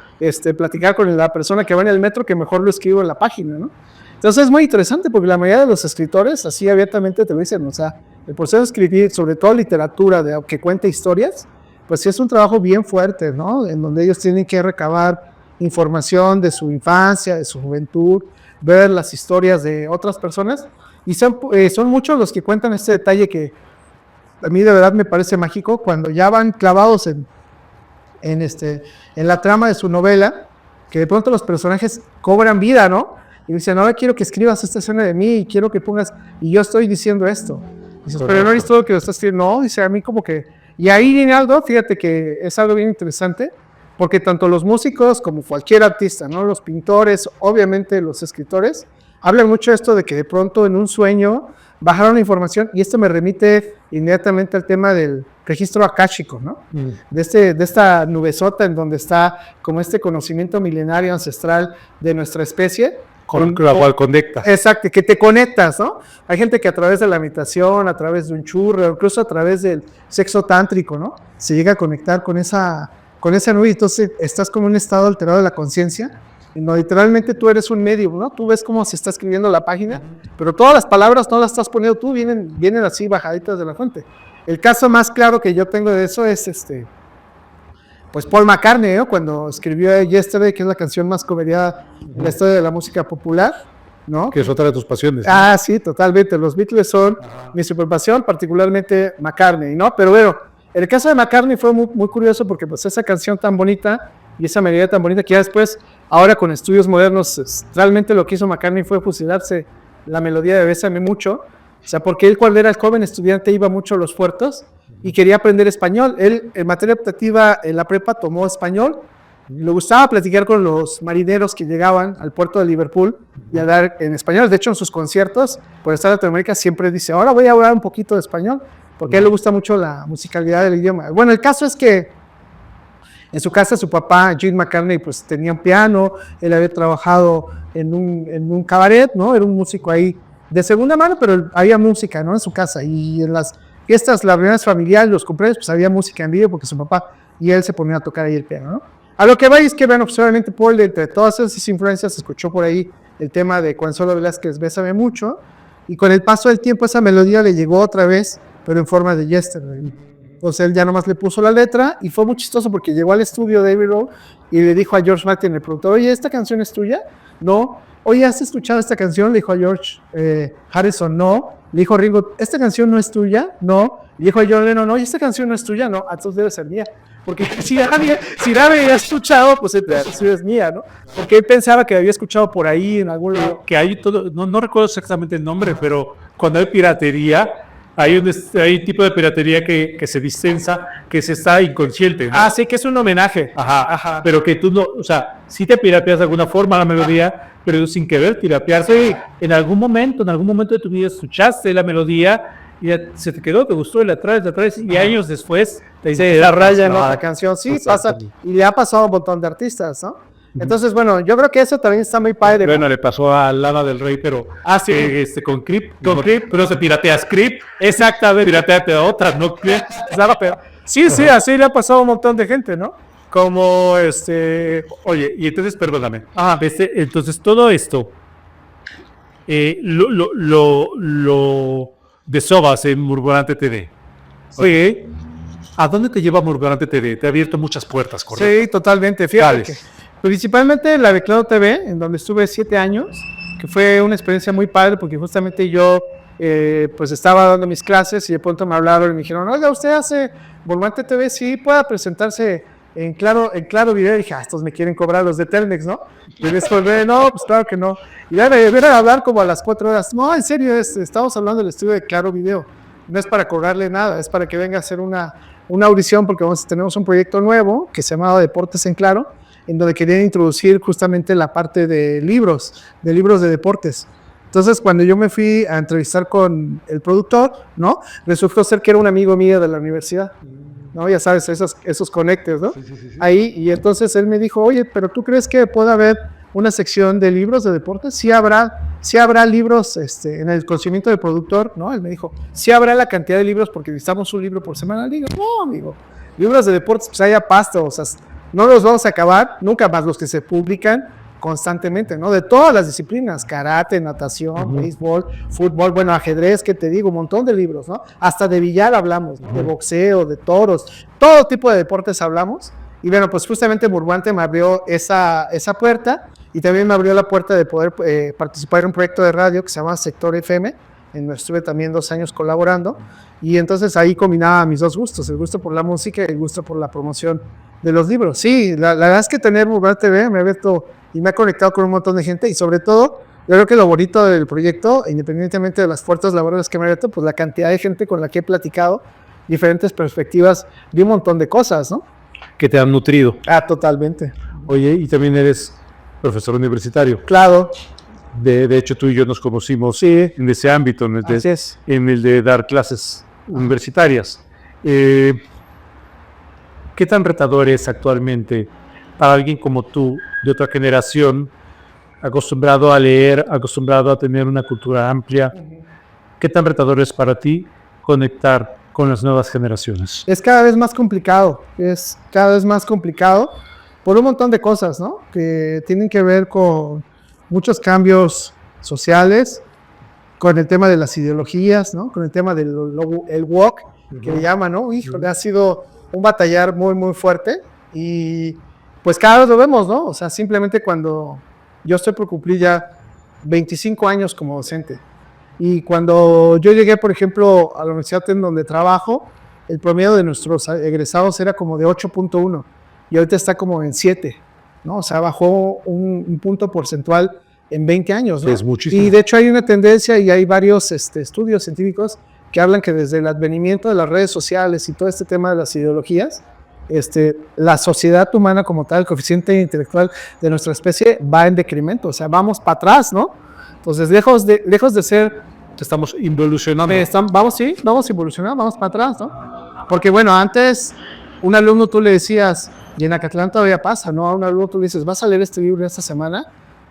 platicar con la persona que va en el metro, que mejor lo escribo en la página, ¿no? Entonces es muy interesante porque la mayoría de los escritores así abiertamente te lo dicen, o sea, el proceso de escribir, sobre todo literatura que cuenta historias, pues sí es un trabajo bien fuerte, ¿no? En donde ellos tienen que recabar información de su infancia, de su juventud, ver las historias de otras personas y son muchos los que cuentan este detalle que a mí de verdad me parece mágico cuando ya van clavados en la trama de su novela, que de pronto los personajes cobran vida, ¿no? Y dicen, ahora quiero que escribas esta escena de mí y quiero que pongas, y yo estoy diciendo esto. Y dices, pero no eres todo lo que lo estás escribiendo. No, dice, a mí como que... Y ahí viene algo, fíjate que es algo bien interesante, porque tanto los músicos como cualquier artista, ¿no? Los pintores, obviamente los escritores, hablan mucho de esto de que de pronto en un sueño bajaron la información, y esto me remite inmediatamente al tema del registro akáshico, ¿no? De esta nubesota en donde está como este conocimiento milenario ancestral de nuestra especie. Con la cual conectas. Exacto, que te conectas, ¿no? Hay gente que a través de la meditación, a través de un churro, incluso a través del sexo tántrico, ¿no? Se llega a conectar con esa nube, y entonces estás como en un estado alterado de la conciencia, no, literalmente tú eres un medio, ¿no? Tú ves cómo se está escribiendo la página, pero todas las palabras no las estás poniendo tú, vienen así bajaditas de la fuente. El caso más claro que yo tengo de eso es pues Paul McCartney, ¿no? Cuando escribió Yesterday, que es la canción más coverada en la historia de la música popular, ¿no? Que es otra de tus pasiones, ¿no? Ah, sí, totalmente. Los Beatles son mi superpasión, particularmente McCartney, ¿no? Pero bueno, el caso de McCartney fue muy, muy curioso porque pues esa canción tan bonita y esa melodía tan bonita que ya después, ahora con estudios modernos, realmente lo que hizo McCartney fue fusilarse la melodía de Bésame Mucho. O sea, porque él cuando era joven estudiante iba mucho a los puertos y quería aprender español. Él en materia optativa en la prepa tomó español. Le gustaba platicar con los marineros que llegaban al puerto de Liverpool y hablar en español. De hecho, en sus conciertos por estar en Latinoamérica siempre dice, ahora voy a hablar un poquito de español, porque a él le gusta mucho la musicalidad del idioma. Bueno, el caso es que en su casa su papá, Gene McCartney, pues tenía un piano, él había trabajado en un cabaret, ¿no? Era un músico ahí de segunda mano, pero había música, ¿no? En su casa, y en las fiestas, las reuniones familiares, los cumpleaños, pues había música en vivo porque su papá y él se ponían a tocar ahí el piano, ¿no? A lo que va es que, bueno, pues obviamente Paul, entre todas esas influencias, escuchó por ahí el tema de Consuelo Velázquez, Bésame Mucho, y con el paso del tiempo esa melodía le llegó otra vez, pero en forma de Yesterday. Entonces él ya nomás le puso la letra, y fue muy chistoso porque llegó al estudio de Abbey Road y le dijo a George Martin, el productor, oye, ¿esta canción es tuya? No. Oye, ¿has escuchado esta canción? Le dijo a George Harrison, no. Le dijo a Ringo, ¿esta canción no es tuya? No. Le dijo a John Lennon, no, ¿y esta canción no es tuya? No, entonces debe ser mía. Porque si nadie ha escuchado, pues entonces es mía, ¿no? Porque él pensaba que había escuchado por ahí en algún lugar. Que hay todo, no recuerdo exactamente el nombre, pero cuando hay piratería, hay un tipo de piratería que se distensa, que se está inconsciente, ¿no? Ah, sí, que es un homenaje. Ajá. Pero que tú no, o sea, sí te pirateas de alguna forma la melodía, pero sin querer piratearse. En algún momento de tu vida escuchaste la melodía y ya se te quedó, te gustó, y la traes, y años después te se la raya en otra canción. Sí, pasa, y le ha pasado a un montón de artistas, ¿no? Entonces, bueno, yo creo que eso también está muy padre. Bueno, le pasó a Lana del Rey, pero sí. con Creep, pero se pirateas Creep, exactamente, pirateate a otra, no Creep. Claro, pero sí, así le ha pasado a un montón de gente, ¿no? Como Oye, y entonces, perdóname. Entonces todo esto lo desobas en Murmurante TV. Oye, ¿a dónde te lleva Murmurante TV? Te ha abierto muchas puertas, ¿correcto? Sí, totalmente. Fíjate que principalmente la de Claro TV, en donde estuve 7 años, que fue una experiencia muy padre porque justamente yo pues estaba dando mis clases y de pronto me hablaron y me dijeron, oiga, ¿usted hace Murmurante TV? Sí, pueda presentarse en Claro Video. Y dije, estos me quieren cobrar los de Telmex, ¿no? Y después, no, pues claro que no. Y ya me vieron a hablar como a las 4 horas. No, en serio, estamos hablando del estudio de Claro Video. No es para cobrarle nada, es para que venga a hacer una audición porque tenemos un proyecto nuevo que se llama Deportes en Claro, en donde querían introducir justamente la parte de libros de deportes. Entonces, cuando yo me fui a entrevistar con el productor, ¿no? Resultó ser que era un amigo mío de la universidad, ¿no? Ya sabes, esos conectes, ¿no? Sí. Ahí, y entonces él me dijo, oye, ¿pero tú crees que puede haber una sección de libros de deportes? Sí habrá libros en el conocimiento del productor, ¿no? Él me dijo, sí habrá la cantidad de libros porque necesitamos un libro por semana. Le digo, no, amigo, libros de deportes, pues haya pasto, o sea, no los vamos a acabar, nunca más los que se publican constantemente, ¿no? De todas las disciplinas, karate, natación, béisbol, fútbol, bueno, ajedrez, ¿qué te digo? Un montón de libros, ¿no? Hasta de billar hablamos, ¿no? De boxeo, de toros, todo tipo de deportes hablamos. Y bueno, pues justamente Murmuante me abrió esa puerta y también me abrió la puerta de poder participar en un proyecto de radio que se llama Sector FM, en donde estuve también 2 años colaborando. Y entonces ahí combinaba mis dos gustos, el gusto por la música y el gusto por la promoción de los libros. Sí, la verdad es que tener Murmuante TV me ha abierto y me ha conectado con un montón de gente y sobre todo, yo creo que lo bonito del proyecto, independientemente de las puertas laborales que me ha abierto, pues la cantidad de gente con la que he platicado, diferentes perspectivas de un montón de cosas, ¿no? Que te han nutrido. Totalmente. Oye, y también eres profesor universitario. Claro. De hecho, tú y yo nos conocimos en ese ámbito, en el de dar clases universitarias. ¿Qué tan retador es actualmente para alguien como tú, de otra generación, acostumbrado a leer, acostumbrado a tener una cultura amplia? ¿Qué tan retador es para ti conectar con las nuevas generaciones? Es cada vez más complicado, por un montón de cosas, ¿no? Que tienen que ver con muchos cambios sociales, con el tema de las ideologías, ¿no? Con el tema del el woke, que le llaman, ¿no? Híjole, ha sido un batallar muy, muy fuerte y pues cada vez lo vemos, ¿no? O sea, simplemente cuando yo estoy por cumplir ya 25 años como docente y cuando yo llegué, por ejemplo, a la universidad en donde trabajo, el promedio de nuestros egresados era como de 8.1 y ahorita está como en 7, ¿no? O sea, bajó un punto porcentual en 20 años, ¿no? Es muchísimo. Y de hecho hay una tendencia y hay varios estudios científicos que hablan que desde el advenimiento de las redes sociales y todo este tema de las ideologías, la sociedad humana como tal, el coeficiente intelectual de nuestra especie va en decremento, o sea, vamos para atrás, ¿no? Entonces, lejos de ser... Estamos involucionando. Vamos evolucionando, vamos para atrás, ¿no? Porque bueno, antes un alumno tú le decías, y en Acatlán todavía pasa, ¿no? A un alumno tú le dices, ¿vas a leer este libro esta semana?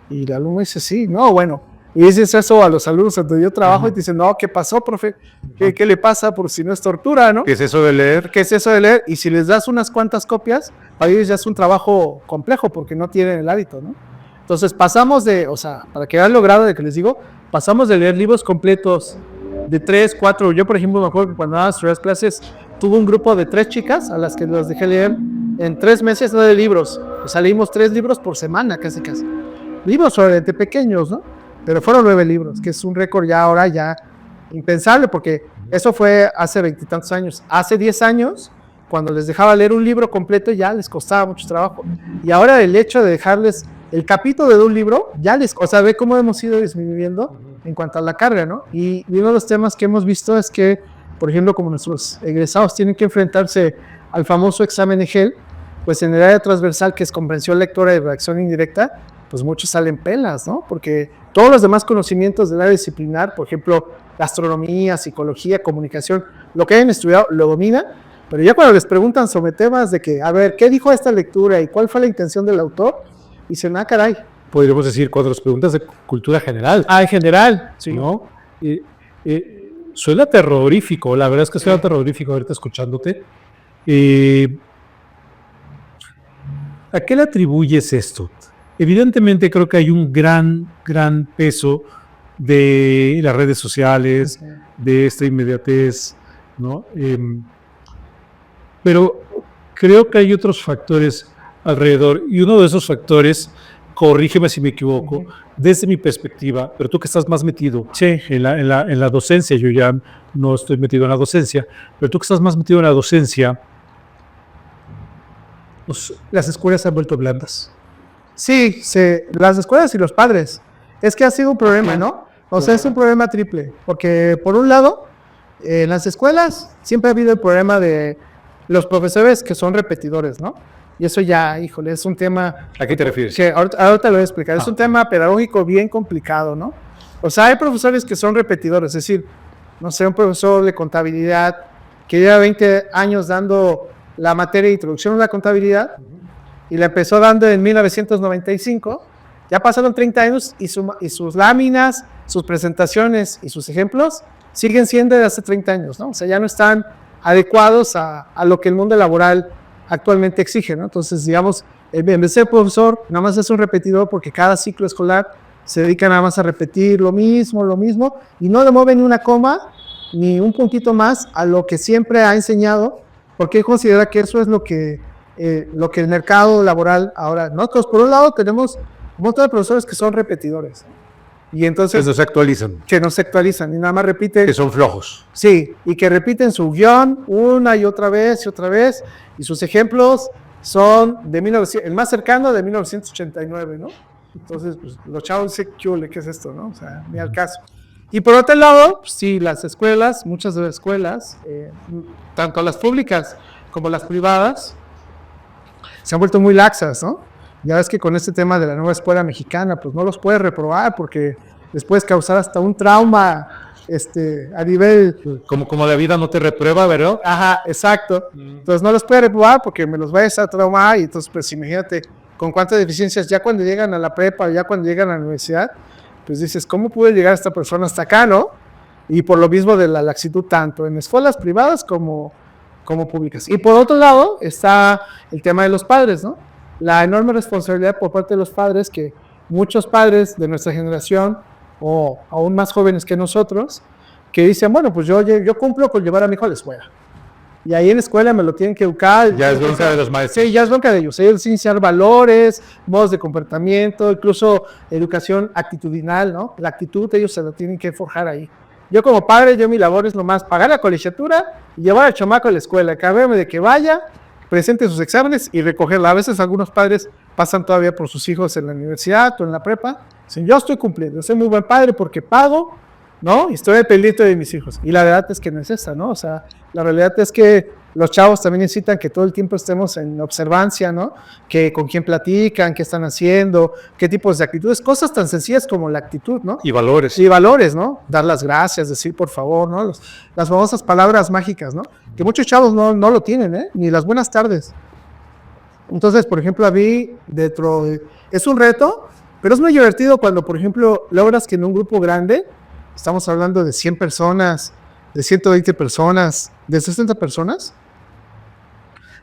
Y el alumno dice, sí, no, bueno. Y dices eso a los alumnos donde yo trabajo y te dicen, no, ¿qué pasó, profe? ¿Qué le pasa? Por si no es tortura, ¿no? ¿Qué es eso de leer? ¿Qué es eso de leer? Y si les das unas cuantas copias, para ellos ya es un trabajo complejo porque no tienen el hábito, ¿no? Entonces pasamos para que hayan logrado, de que les digo, pasamos de leer libros completos de 3, 4, yo por ejemplo me acuerdo que cuando daba nuestras clases, tuve un grupo de 3 chicas a las que las dejé leer en 3 meses 9 libros, o sea, leímos 3 libros por semana casi, libros solamente pequeños, ¿no? Pero fueron 9 libros, que es un récord ya ahora ya impensable, porque eso fue hace 20 y tantos años. Hace 10 años, cuando les dejaba leer un libro completo, ya les costaba mucho trabajo. Y ahora el hecho de dejarles el capítulo de un libro, o sea, ve cómo hemos ido disminuyendo en cuanto a la carga, ¿no? Y uno de los temas que hemos visto es que, por ejemplo, como nuestros egresados tienen que enfrentarse al famoso examen EGEL, pues en el área transversal, que es comprensión lectora y redacción indirecta, pues muchos salen pelas, ¿no? Porque todos los demás conocimientos del área disciplinar, por ejemplo, gastronomía, psicología, comunicación, lo que hayan estudiado, lo dominan, pero ya cuando les preguntan sobre temas de que, a ver, ¿qué dijo esta lectura y cuál fue la intención del autor? Y dicen, caray. Podríamos decir cuando las preguntas de cultura general. En general, sí. ¿No? Suena terrorífico, la verdad es que suena terrorífico ahorita escuchándote. ¿A qué le atribuyes esto? Evidentemente creo que hay un gran peso de las redes sociales, de esta inmediatez, ¿no? Pero creo que hay otros factores alrededor, y uno de esos factores, corrígeme si me equivoco, desde mi perspectiva, pero tú que estás más metido en la docencia, yo ya no estoy metido en la docencia, pero tú que estás más metido en la docencia, las escuelas se han vuelto blandas. Sí, las escuelas y los padres. Es que ha sido un problema, ¿no? O sea, es un problema triple, porque por un lado, en las escuelas siempre ha habido el problema de los profesores que son repetidores, ¿no? Y eso ya, híjole, es un tema... ¿A qué te refieres? Que ahorita lo voy a explicar. Es un tema pedagógico bien complicado, ¿no? O sea, hay profesores que son repetidores, es decir, no sé, un profesor de contabilidad que lleva 20 años dando la materia de introducción a la contabilidad y la empezó dando en 1995, ya pasaron 30 años y sus láminas, sus presentaciones y sus ejemplos siguen siendo de hace 30 años, ¿no? O sea, ya no están adecuados a lo que el mundo laboral actualmente exige, ¿no? Entonces, digamos, en vez de ser profesor, nada más es un repetidor porque cada ciclo escolar se dedica nada más a repetir lo mismo, y no le mueve ni una coma, ni un puntito más a lo que siempre ha enseñado, porque él considera que eso es lo que el mercado laboral ahora. Nosotros, por un lado, tenemos un montón de profesores que son repetidores, y entonces... Que no se actualizan. Que no se actualizan, y nada más repiten... Que son flojos. Sí, y que repiten su guión una y otra vez, y sus ejemplos son el más cercano de 1989, ¿no? Entonces, pues, los chavos dicen, ¿qué es esto, no? O sea, ni al caso. Y por otro lado, pues, sí, las escuelas, muchas de las escuelas, tanto las públicas como las privadas, se han vuelto muy laxas, ¿no? Ya ves que con este tema de la nueva escuela mexicana, pues no los puedes reprobar porque les puedes causar hasta un trauma a nivel... Como la vida no te reprueba, ¿verdad? Ajá, exacto. Entonces no los puedes reprobar porque me los vayas a traumar y entonces pues imagínate con cuántas deficiencias ya cuando llegan a la prepa, ya cuando llegan a la universidad, pues dices, ¿cómo puede llegar esta persona hasta acá, no? Y por lo mismo de la laxitud tanto en escuelas privadas como públicas. Y por otro lado está el tema de los padres, ¿no? La enorme responsabilidad por parte de los padres, que muchos padres de nuestra generación o aún más jóvenes que nosotros, que dicen, bueno, pues yo cumplo con llevar a mi hijo a la escuela. Y ahí en la escuela me lo tienen que educar. Ya es bronca de los maestros. Sí, ya es bronca de ellos. Ellos enseñan valores, modos de comportamiento, incluso educación actitudinal, ¿no? La actitud ellos se la tienen que forjar ahí. Yo como padre, mi labor es nomás pagar la colegiatura y llevar al chamaco a la escuela, encargarme de que vaya, presente sus exámenes y recogerla. A veces algunos padres pasan todavía por sus hijos en la universidad o en la prepa. Dicen, yo estoy cumpliendo, soy muy buen padre porque pago, ¿no? Y estoy pendiente de mis hijos. Y la verdad es que no es esa, ¿no? O sea, la realidad es que los chavos también necesitan que todo el tiempo estemos en observancia, ¿no? Que con quién platican, qué están haciendo, qué tipos de actitudes, cosas tan sencillas como la actitud, ¿no? Y valores. Y valores, ¿no? Dar las gracias, decir por favor, ¿no? Las famosas palabras mágicas, ¿no? Que muchos chavos no lo tienen, ¿eh? Ni las buenas tardes. Entonces, por ejemplo, a mí, es un reto, pero es muy divertido cuando, por ejemplo, logras que en un grupo grande, estamos hablando de 100 personas, de 120 personas, de 60 personas,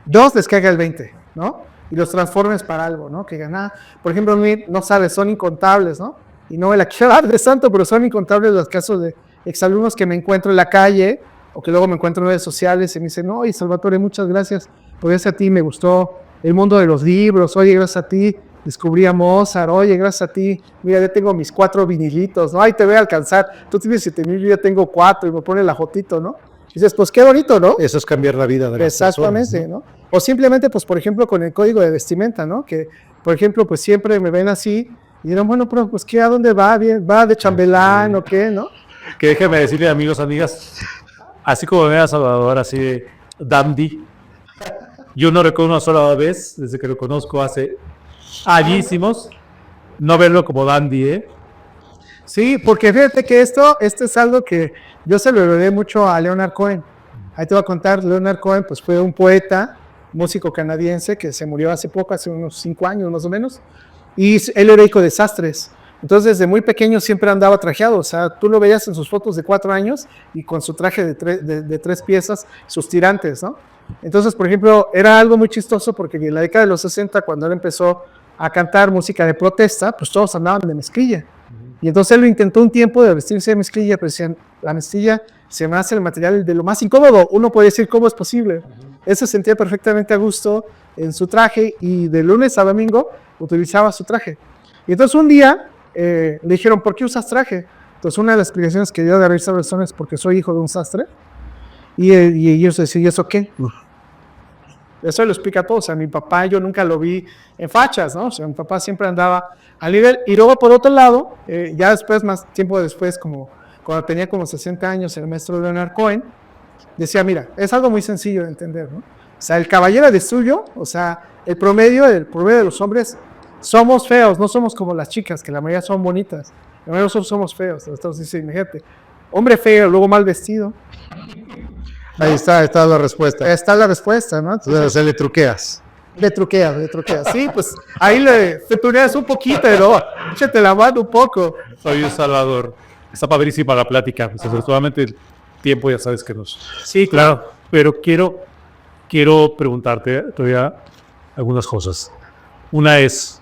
2 les caiga el 20, ¿no? Y los transformes para algo, ¿no? Que digan, por ejemplo, a mí, no sabes, son incontables, ¿no? Y no me la quiero dar de santo, pero son incontables los casos de exalumnos que me encuentro en la calle o que luego me encuentro en redes sociales y me dicen, oye, Salvatore, muchas gracias, porque gracias a ti me gustó el mundo de los libros, oye, gracias a ti descubrí a Mozart, oye, gracias a ti, mira, ya tengo mis 4 vinilitos, ¿no? Ahí te voy a alcanzar, tú tienes 7,000, yo ya tengo 4 y me pone la fotito, ¿no? Y dices, pues qué bonito, ¿no? Eso es cambiar la vida de las Exactamente, personas, ¿no? O simplemente, pues, por ejemplo, con el código de vestimenta, ¿no? Que, por ejemplo, pues siempre me ven así y dirán, bueno, pero pues, ¿qué? ¿A dónde va? ¿Va de chambelán o qué, no? Que déjeme decirle, amigos, amigas, así como me ve a Salvador, así de dandy, yo no recuerdo una sola vez, desde que lo conozco hace añísimos, no verlo como dandy, ¿eh? Sí, porque fíjate que esto es algo que yo se lo heredé mucho a Leonard Cohen. Ahí te voy a contar, Leonard Cohen pues fue un poeta, músico canadiense que se murió hace poco, hace unos 5 años más o menos, Y él era hijo de sastres. Entonces, desde muy pequeño siempre andaba trajeado. O sea, tú lo veías en sus fotos de 4 años y con su traje de 3 piezas, sus tirantes, ¿no? Entonces, por ejemplo, era algo muy chistoso porque en la década de los 60, cuando él empezó a cantar música de protesta, pues todos andaban de mezclilla. Y entonces él lo intentó un tiempo de vestirse de mezclilla, pero decían, la mezclilla se me hace el material de lo más incómodo. Uno puede decir, ¿cómo es posible? Él se sentía perfectamente a gusto en su traje y de lunes a domingo utilizaba su traje. Y entonces un día le dijeron, ¿por qué usas traje? Entonces una de las explicaciones que dio de David Saberson es porque soy hijo de un sastre. Y ellos decían, ¿y eso qué? Eso lo explica todo. O sea, mi papá yo nunca lo vi en fachas, ¿no? O sea, mi papá siempre andaba al nivel. Y luego, por otro lado, ya después, más tiempo después, como cuando tenía como 60 años, el maestro Leonard Cohen decía, mira, es algo muy sencillo de entender, ¿no? O sea, el caballero de suyo, o sea, el promedio de los hombres somos feos, no somos como las chicas, que la mayoría son bonitas. La mayoría nosotros somos feos. Entonces, imagínate, hombre feo, luego mal vestido. Ahí está la respuesta. Está la respuesta, ¿no? Entonces, le truqueas. Le truqueas. Sí, pues ahí le tuneas un poquito, pero échate la mano un poco. Soy Salvador. Está padrísima la plática. Pues, afortunadamente el tiempo ya sabes que nos... Sí, Claro, pero quiero preguntarte todavía algunas cosas. Una es,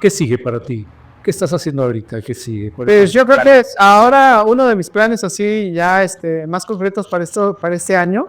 ¿qué sigue para ti? ¿Qué estás haciendo ahorita? ¿Qué sigue? Pues yo creo que ahora uno de mis planes así ya más concretos para este año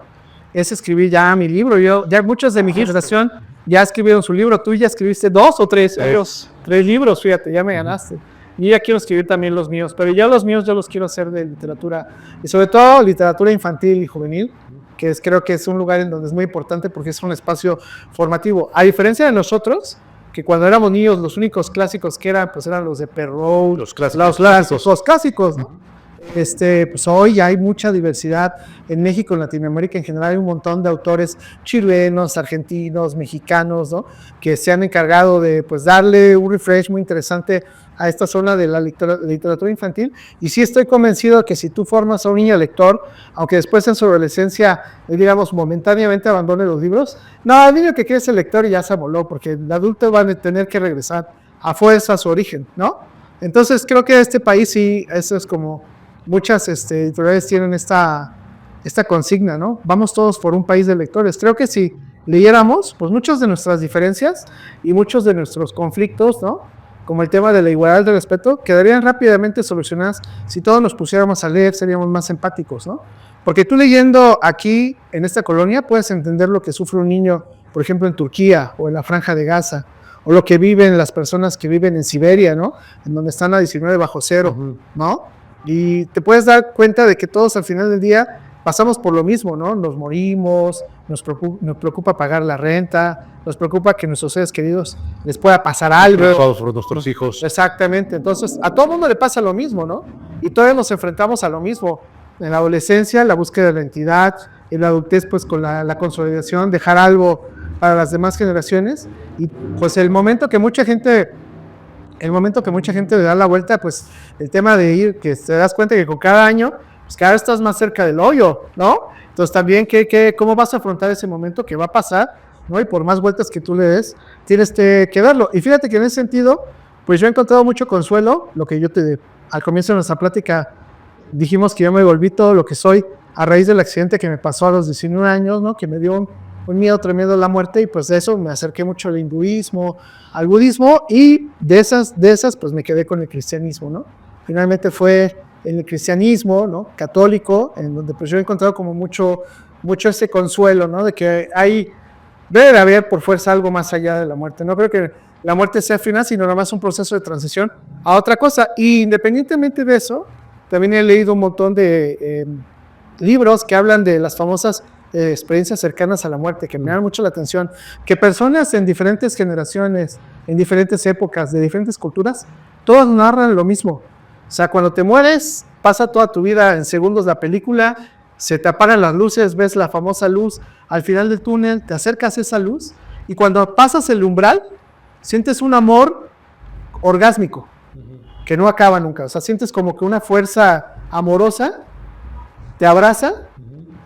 es escribir ya mi libro. Ya muchos de mi generación ya escribieron su libro. Tú ya escribiste 2 o 3 libros. 3 libros, fíjate, ya me ganaste. Y ya quiero escribir también los míos, pero ya los míos yo los quiero hacer de literatura y sobre todo literatura infantil y juvenil, que creo que es un lugar en donde es muy importante porque es un espacio formativo. A diferencia de nosotros, que cuando éramos niños los únicos clásicos que eran, pues eran los de Perrault, Los clásicos. los clásicos, ¿no? Pues hoy hay mucha diversidad en México, en Latinoamérica en general, hay un montón de autores chilenos, argentinos, mexicanos, ¿no? Que se han encargado de pues darle un refresh muy interesante a esta zona de la literatura infantil, y sí estoy convencido que si tú formas a un niño lector, aunque después en su adolescencia, digamos, momentáneamente abandone los libros, no, el niño que quiere ser lector ya se amoló, porque el adulto va a tener que regresar a fuerza a su origen, ¿no? Entonces creo que este país sí, eso es como muchas editoriales tienen esta consigna, ¿no? Vamos todos por un país de lectores. Creo que si leyéramos, pues muchas de nuestras diferencias y muchos de nuestros conflictos, ¿no? Como el tema de la igualdad del respeto, quedarían rápidamente solucionadas si todos nos pusiéramos a leer, seríamos más empáticos, ¿no? Porque tú leyendo aquí, en esta colonia, puedes entender lo que sufre un niño, por ejemplo, en Turquía o en la Franja de Gaza, o lo que viven las personas que viven en Siberia, ¿no? En donde están a 19 bajo cero, ¿no? Y te puedes dar cuenta de que todos al final del día pasamos por lo mismo, ¿no? Nos morimos, nos preocupa pagar la renta, nos preocupa que nuestros seres queridos les pueda pasar algo. Todos por nuestros hijos. Exactamente, entonces a todo mundo le pasa lo mismo, ¿no? Y todos nos enfrentamos a lo mismo. En la adolescencia, la búsqueda de la identidad, en la adultez, pues con la consolidación, dejar algo para las demás generaciones. Y pues el momento que mucha gente le da la vuelta, pues el tema de ir, que te das cuenta que con cada año, pues cada vez estás más cerca del hoyo, ¿no? Entonces también, ¿cómo vas a afrontar ese momento que va a pasar, ¿no? Y por más vueltas que tú le des, tienes que verlo. Y fíjate que en ese sentido, pues yo he encontrado mucho consuelo, lo que al comienzo de nuestra plática dijimos que yo me volví todo lo que soy a raíz del accidente que me pasó a los 19 años, ¿no? Que me dio un miedo tremendo a la muerte, y pues de eso me acerqué mucho al hinduismo, al budismo, y de esas pues me quedé con el cristianismo, ¿no? Finalmente fue en el cristianismo, ¿no? Católico, en donde pues yo he encontrado como mucho ese consuelo, ¿no? De que debe haber por fuerza algo más allá de la muerte. No creo que la muerte sea final, sino nada más un proceso de transición a otra cosa. Y independientemente de eso, también he leído un montón de libros que hablan de las famosas experiencias cercanas a la muerte, que me dan mucho la atención, que personas en diferentes generaciones, en diferentes épocas, de diferentes culturas, todas narran lo mismo. O sea, cuando te mueres, pasa toda tu vida en segundos la película, se te apagan las luces, ves la famosa luz al final del túnel, te acercas a esa luz, y cuando pasas el umbral, sientes un amor orgásmico, que no acaba nunca. O sea, sientes como que una fuerza amorosa te abraza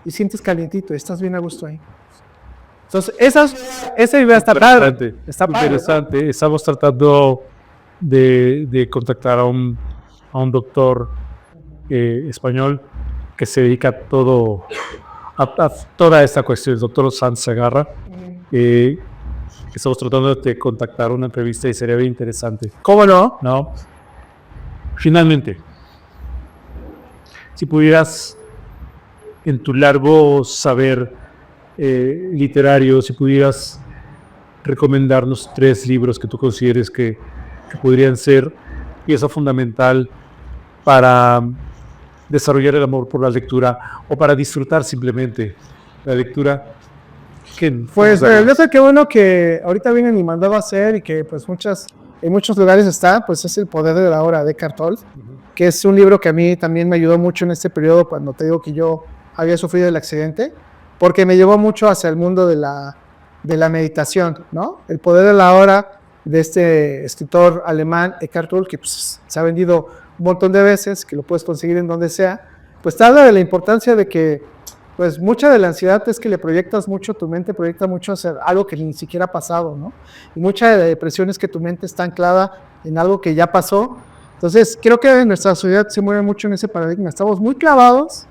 y sientes calientito, estás bien a gusto ahí. Entonces, esa idea está padre. Está padre, ¿no? Interesante. Estamos tratando de contactar a un doctor español que se dedica a toda esta cuestión, el doctor Sanz Segarra. Estamos tratando de contactar una entrevista y sería bien interesante. ¿Cómo no? ¿No? Finalmente, si pudieras, en tu largo saber literario, si pudieras recomendarnos 3 libros que tú consideres que podrían ser pieza fundamental para desarrollar el amor por la lectura o para disfrutar simplemente la lectura. Pues yo sé que bueno que ahorita vienen y mandado a hacer y que pues en muchos lugares está, pues es El poder de la hora de Eckhart Tolle, que es un libro que a mí también me ayudó mucho en este periodo cuando te digo que yo había sufrido el accidente, porque me llevó mucho hacia el mundo de la meditación, ¿no? El poder de la hora de este escritor alemán Eckhart Tolle, que pues, se ha vendido un montón de veces, que lo puedes conseguir en donde sea, pues te habla de la importancia de que pues mucha de la ansiedad es que le proyectas mucho, tu mente proyecta mucho hacia algo que ni siquiera ha pasado, ¿no? Y mucha de la depresión es que tu mente está anclada en algo que ya pasó. Entonces, creo que en nuestra sociedad se mueve mucho en ese paradigma. Estamos muy clavados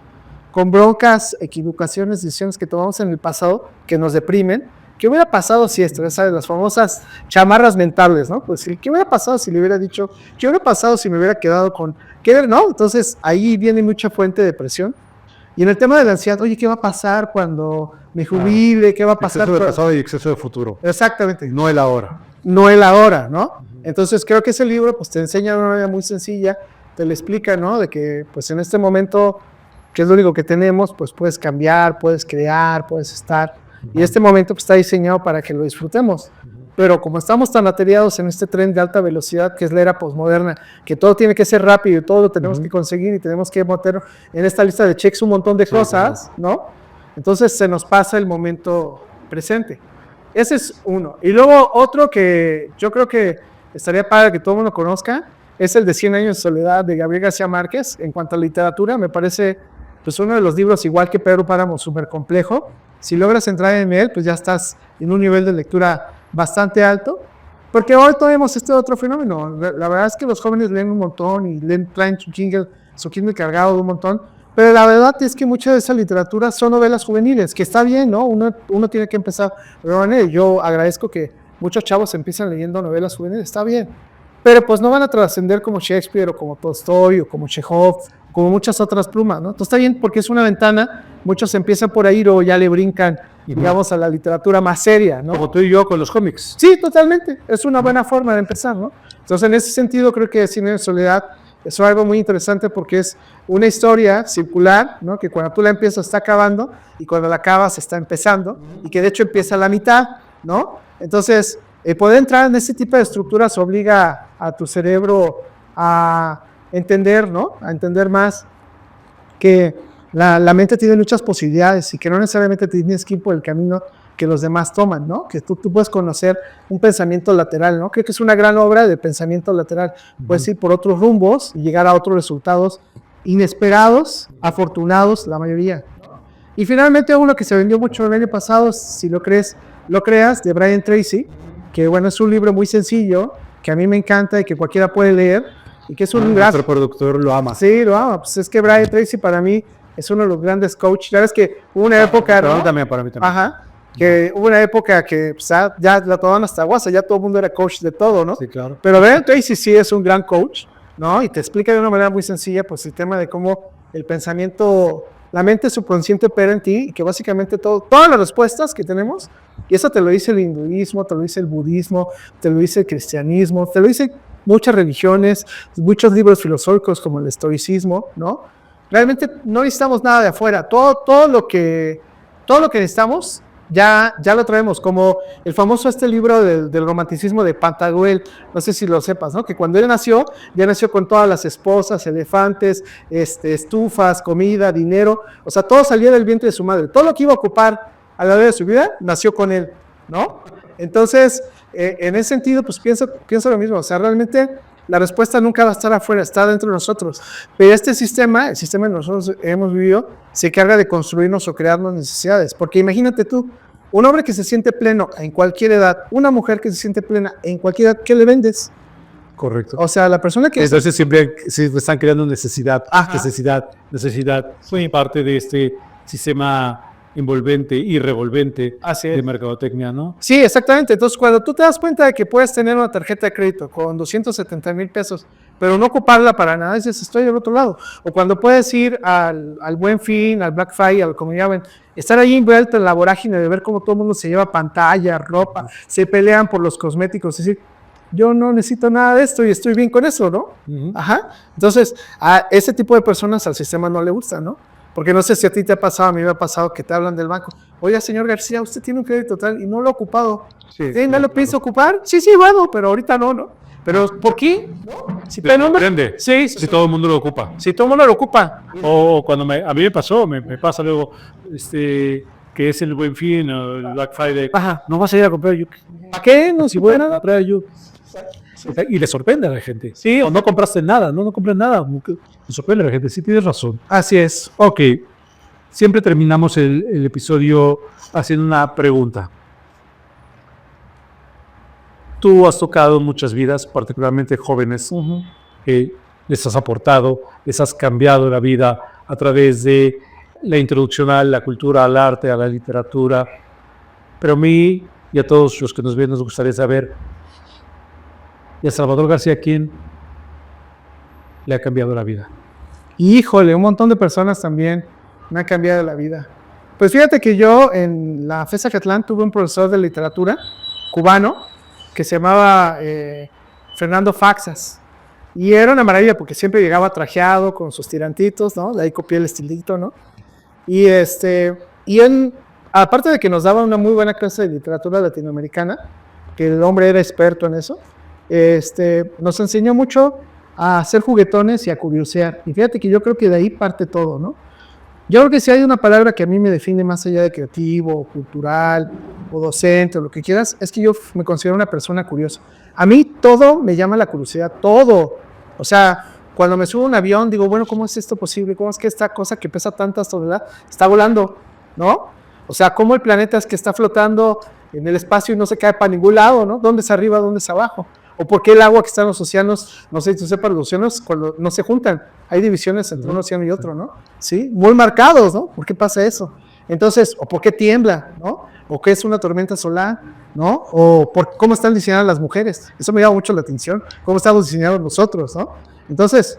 con broncas, equivocaciones, decisiones que tomamos en el pasado que nos deprimen. ¿Qué hubiera pasado si esto? Ya sabes, las famosas chamarras mentales, ¿no? Pues, ¿qué hubiera pasado si le hubiera dicho? ¿Qué hubiera pasado si me hubiera quedado con? ¿Qué? ¿No? Entonces, ahí viene mucha fuente de depresión. Y en el tema de la ansiedad, oye, ¿qué va a pasar cuando me jubile? ¿Qué va a pasar? Exceso de pasado y exceso de futuro. Exactamente. No el ahora. No el ahora, ¿no? Entonces creo que ese libro pues te enseña de una manera muy sencilla, te lo explica, ¿no? De que pues en este momento, que es lo único que tenemos, pues puedes cambiar, puedes crear, puedes estar. Y este momento pues está diseñado para que lo disfrutemos. Pero como estamos tan ateriados en este tren de alta velocidad que es la era posmoderna, que todo tiene que ser rápido y todo lo tenemos que conseguir y tenemos que meter en esta lista de checks un montón de cosas, ¿no? Entonces se nos pasa el momento presente. Ese es uno. Y luego otro que yo creo que estaría padre que todo el mundo conozca es el de 100 años de soledad de Gabriel García Márquez. En cuanto a literatura, me parece pues uno de los libros, igual que Pedro Páramo, súper complejo. Si logras entrar en él, pues ya estás en un nivel de lectura bastante alto, porque hoy tenemos este otro fenómeno. La verdad es que los jóvenes leen un montón y traen su Kindle cargado de un montón, pero la verdad es que mucha de esa literatura son novelas juveniles, que está bien, ¿no? Uno tiene que empezar. Yo agradezco que muchos chavos empiezan leyendo novelas juveniles, está bien, pero pues no van a trascender como Shakespeare o como Tolstoy o como Chekhov, como muchas otras plumas, ¿no? Entonces está bien porque es una ventana, muchos empiezan por ahí o ya le brincan, digamos, a la literatura más seria, ¿no? Como tú y yo con los cómics. Sí, totalmente, es una buena forma de empezar, ¿no? Entonces en ese sentido creo que Cien años de soledad es algo muy interesante porque es una historia circular, ¿no? Que cuando tú la empiezas está acabando y cuando la acabas está empezando y que de hecho empieza a la mitad, ¿no? Entonces, poder entrar en ese tipo de estructuras obliga a tu cerebro a entender, ¿no? A entender más que la mente tiene muchas posibilidades y que no necesariamente tienes que ir por el camino que los demás toman, ¿no? Que tú puedes conocer un pensamiento lateral, ¿no? Creo que es una gran obra de pensamiento lateral. Puedes ir por otros rumbos y llegar a otros resultados inesperados, afortunados, la mayoría. Y finalmente uno que se vendió mucho el año pasado, si lo creas, de Brian Tracy, que bueno, es un libro muy sencillo, que a mí me encanta y que cualquiera puede leer, y que es un gran... Nuestro productor lo ama. Sí, lo ama. Pues es que Brian Tracy para mí es uno de los grandes coaches. Ya ves que hubo una época... Pero ¿no? también para mí también. Ajá. Que hubo una época que pues, ya la tomaban hasta guasa, ya todo el mundo era coach de todo, ¿no? Sí, claro. Pero Brian Tracy sí es un gran coach, ¿no? Y te explica de una manera muy sencilla, pues el tema de cómo el pensamiento, la mente subconsciente opera en ti y que básicamente todas las respuestas que tenemos, y eso te lo dice el hinduismo, te lo dice el budismo, te lo dice el cristianismo, te lo dice muchas religiones, muchos libros filosóficos como el estoicismo, ¿no? Realmente no necesitamos nada de afuera, todo lo que necesitamos ya lo traemos, como el famoso libro del romanticismo de Pantagruel, no sé si lo sepas, ¿no? Que cuando él nació, ya nació con todas las esposas, elefantes, estufas, comida, dinero, o sea, todo salía del vientre de su madre, todo lo que iba a ocupar a lo largo de su vida, nació con él, ¿no? Entonces, en ese sentido, pues pienso lo mismo, o sea, realmente la respuesta nunca va a estar afuera, está dentro de nosotros, pero el sistema que nosotros hemos vivido, se encarga de construirnos o crearnos necesidades, porque imagínate tú, Un hombre que se siente pleno en cualquier edad, una mujer que se siente plena en cualquier edad, ¿qué le vendes? Correcto. O sea, la persona que... Entonces siempre están creando necesidad, Ajá. Necesidad. Soy parte de este sistema envolvente y revolvente Así de es. mercadotecnia, ¿no? Sí, exactamente. Entonces, cuando tú te das cuenta de que puedes tener una tarjeta de crédito con 270,000 pesos, pero no ocuparla para nada, dices, estoy del otro lado. O cuando puedes ir al Buen Fin, al Black Friday, al como llamen, estar ahí envuelto en la vorágine de ver cómo todo el mundo se lleva pantalla, ropa, se pelean por los cosméticos, es decir, yo no necesito nada de esto y estoy bien con eso, ¿no? Ajá. Entonces, a ese tipo de personas al sistema no le gusta, ¿no? Porque no sé si a ti te ha pasado, a mí me ha pasado que te hablan del banco. Oiga, señor García, usted tiene un crédito tal y no lo ha ocupado. Sí, ¿No lo piensa ocupar? Sí, bueno, pero ahorita no. Pero ¿por qué? ¿No? Si Depende. Sí, Si todo el mundo lo ocupa. si todo el mundo lo ocupa. O cuando a mí me pasó, me pasa luego, que es el Buen Fin o el Black Friday. Ajá. No vas a ir a comprar Yuke. ¿Para qué? No, Si voy a comprar Yuke. Y le sorprende a la gente. Sí. O no compraste nada, no compras nada. Le sorprende a la gente. Sí, tienes razón. Así es. Ok. Siempre terminamos el episodio haciendo una pregunta. Tú has tocado muchas vidas, particularmente jóvenes, que les has aportado, les has cambiado la vida a través de la introducción a la cultura, al arte, a la literatura. Pero a mí y a todos los que nos ven nos gustaría saber, ¿y a Salvador García quién le ha cambiado la vida? Híjole, un montón de personas también me han cambiado la vida. Pues fíjate que yo en la FES Zacatlán tuve un profesor de literatura cubano que se llamaba Fernando Faxas. Y era una maravilla porque siempre llegaba trajeado con sus tirantitos, ¿no? De ahí copié el estilito, ¿no? Y aparte de que nos daba una muy buena clase de literatura latinoamericana, que el hombre era experto en eso, nos enseñó mucho a hacer juguetones y a curiosear. Y fíjate que yo creo que de ahí parte todo, ¿no? Yo creo que si hay una palabra que a mí me define más allá de creativo, cultural, o docente, o lo que quieras, es que yo me considero una persona curiosa. A mí todo me llama la curiosidad, todo. O sea, cuando me subo a un avión, digo, bueno, ¿cómo es esto posible? ¿Cómo es que esta cosa que pesa tantas toneladas está volando? ¿No? O sea, ¿cómo el planeta es que está flotando en el espacio y no se cae para ningún lado, ¿no? ¿Dónde es arriba, dónde es abajo? ¿O por qué el agua que está en los océanos, no sé si tú sepas, los océanos cuando no se juntan? Hay divisiones entre un océano y otro, ¿no? Sí, muy marcados, ¿no? ¿Por qué pasa eso? Entonces, ¿o por qué tiembla, ¿no? ¿O qué es una tormenta solar, ¿no? ¿O cómo están diseñadas las mujeres? Eso me llama mucho la atención. ¿Cómo estamos diseñados nosotros, ¿no? Entonces,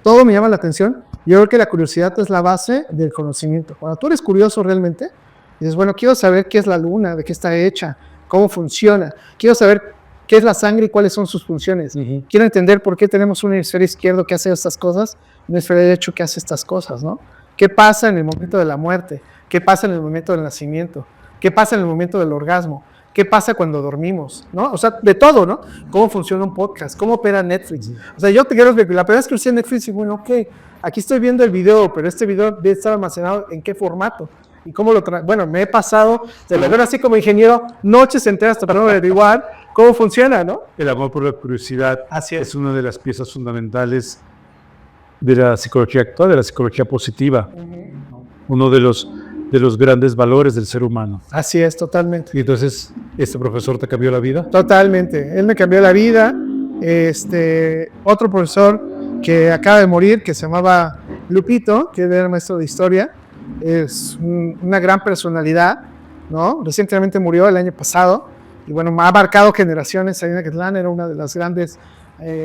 todo me llama la atención. Yo creo que la curiosidad es la base del conocimiento. Cuando tú eres curioso realmente, dices, bueno, quiero saber qué es la luna, de qué está hecha, cómo funciona. Quiero saber qué es la sangre y cuáles son sus funciones. Quiero entender por qué tenemos un hemisferio izquierdo que hace estas cosas, un hemisferio derecho que hace estas cosas, ¿no? ¿Qué pasa en el momento de la muerte? ¿Qué pasa en el momento del nacimiento? ¿Qué pasa en el momento del orgasmo? ¿Qué pasa cuando dormimos? ¿No? O sea, de todo, ¿no? ¿Cómo funciona un podcast? ¿Cómo opera Netflix? O sea, yo te quiero ver, la primera vez que usé Netflix, y bueno, ok, aquí estoy viendo el video, pero este video debe estar almacenado ¿en qué formato? ¿Y cómo lo Bueno, me he pasado, de verdad, así como ingeniero, noches enteras tratando de averiguar cómo funciona, ¿no? El amor por la curiosidad Así es una de las piezas fundamentales de la psicología actual, de la psicología positiva. Uno de los grandes valores del ser humano. Así es, totalmente. Y entonces, ¿este profesor te cambió la vida? Totalmente. Él me cambió la vida. Otro profesor que acaba de morir, que se llamaba Lupito, que era maestro de historia, es una gran personalidad, ¿no? Recientemente murió el año pasado y bueno, ha marcado generaciones ahí en Acatlán, era una de las grandes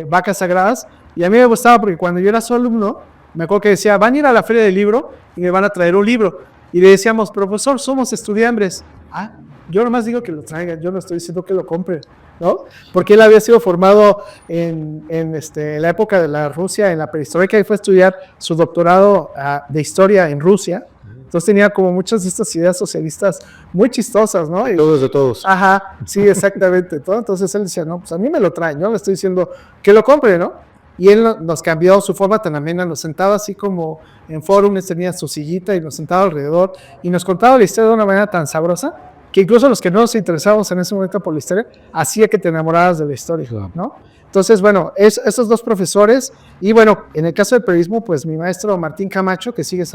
vacas sagradas y a mí me gustaba porque cuando yo era su alumno, me acuerdo que decía, van a ir a la feria del libro y me van a traer un libro y le decíamos, profesor, somos estudiambres. Ah, yo nomás digo que lo traigan, yo no estoy diciendo que lo compre, ¿no? Porque él había sido formado en la época de la Rusia, en la perestroika, y fue a estudiar su doctorado de historia en Rusia. Entonces tenía como muchas de estas ideas socialistas muy chistosas, ¿no? Y, Todos de todos. ajá, sí, exactamente. Todo. Entonces él decía, no, pues a mí me lo traen, yo le estoy diciendo que lo compre, ¿no? Y él nos cambió su forma tan amena, nos sentaba así como en fórums, tenía su sillita y nos sentaba alrededor y nos contaba la historia de una manera tan sabrosa que incluso los que no nos interesábamos en ese momento por la historia, hacía que te enamoraras de la historia, ¿no? Entonces, bueno, esos dos profesores, y bueno, en el caso del periodismo, pues mi maestro Martín Camacho, que sigue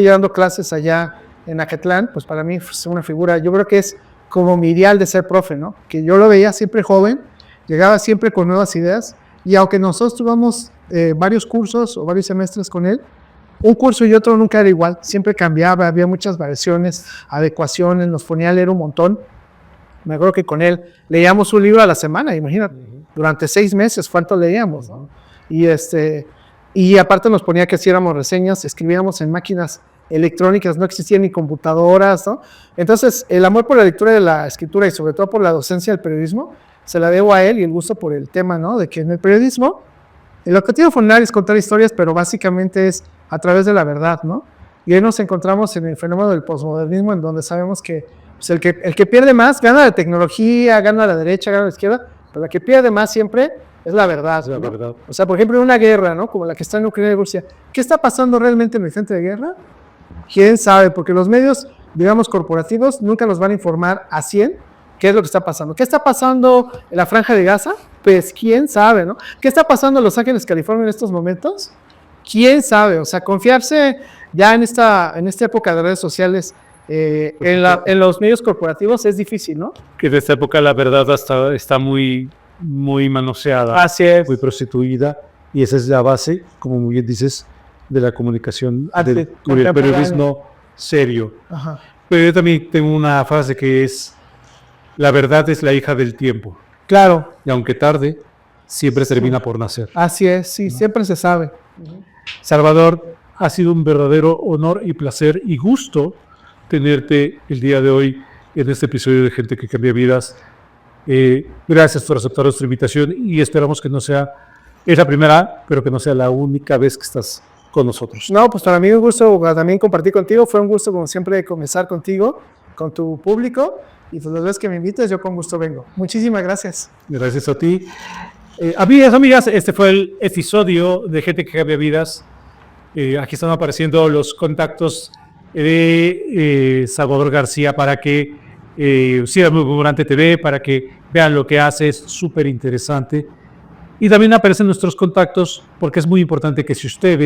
dando clases allá en Acatlán, pues para mí es una figura, yo creo que es como mi ideal de ser profe, ¿no? Que yo lo veía siempre joven, llegaba siempre con nuevas ideas, y aunque nosotros tuvimos varios cursos o varios semestres con él, un curso y otro nunca era igual, siempre cambiaba, había muchas variaciones, adecuaciones, nos ponía a leer un montón. Me acuerdo que con él leíamos un libro a la semana, imagínate, durante 6 meses, ¿cuánto leíamos? ¿No? Y aparte nos ponía que hiciéramos reseñas, escribíamos en máquinas electrónicas, no existían ni computadoras, ¿no? Entonces, el amor por la lectura de la escritura y sobre todo por la docencia del periodismo, se la debo a él y el gusto por el tema, ¿no? De que en el periodismo, el objetivo fundamental es contar historias, pero básicamente es a través de la verdad, ¿no? Y ahí nos encontramos en el fenómeno del posmodernismo, en donde sabemos que pues, el que pierde más gana la tecnología, gana la derecha, gana la izquierda, pero la que pierde más siempre es la verdad. Es la ¿no? verdad. O sea, por ejemplo, en una guerra, ¿no? Como la que está en Ucrania y Rusia, ¿qué está pasando realmente en el frente de guerra? ¿Quién sabe? Porque los medios, digamos, corporativos nunca nos van a informar a 100 qué es lo que está pasando. ¿Qué está pasando en la Franja de Gaza? Pues quién sabe, ¿no? ¿Qué está pasando en Los Ángeles, California en estos momentos? ¿Quién sabe? O sea, confiarse ya en esta época de redes sociales en los medios corporativos es difícil, ¿no? Que en esta época la verdad está muy, muy manoseada, Así es. muy prostituida, y esa es la base, como muy bien dices, de la comunicación, del periodismo serio. Ajá. Pero yo también tengo una frase que es: la verdad es la hija del tiempo, Claro, y aunque tarde, siempre termina por nacer. así es, sí, siempre se sabe. Salvador, ha sido un verdadero honor y placer y gusto tenerte el día de hoy en este episodio de Gente que Cambia Vidas. Gracias por aceptar nuestra invitación y esperamos que no sea esa primera, pero que no sea la única vez que estás con nosotros. No, pues para mí un gusto también compartir contigo. Fue un gusto, como siempre, conversar contigo, con tu público. Y pues las veces que me invites, yo con gusto vengo. Muchísimas gracias. Gracias a ti. Amigas, este fue el episodio de Gente que Cambia Vidas. Aquí están apareciendo los contactos de Salvador García para que sigan Murmurante TV, para que vean lo que hace, es súper interesante. Y también aparecen nuestros contactos, porque es muy importante que si usted ve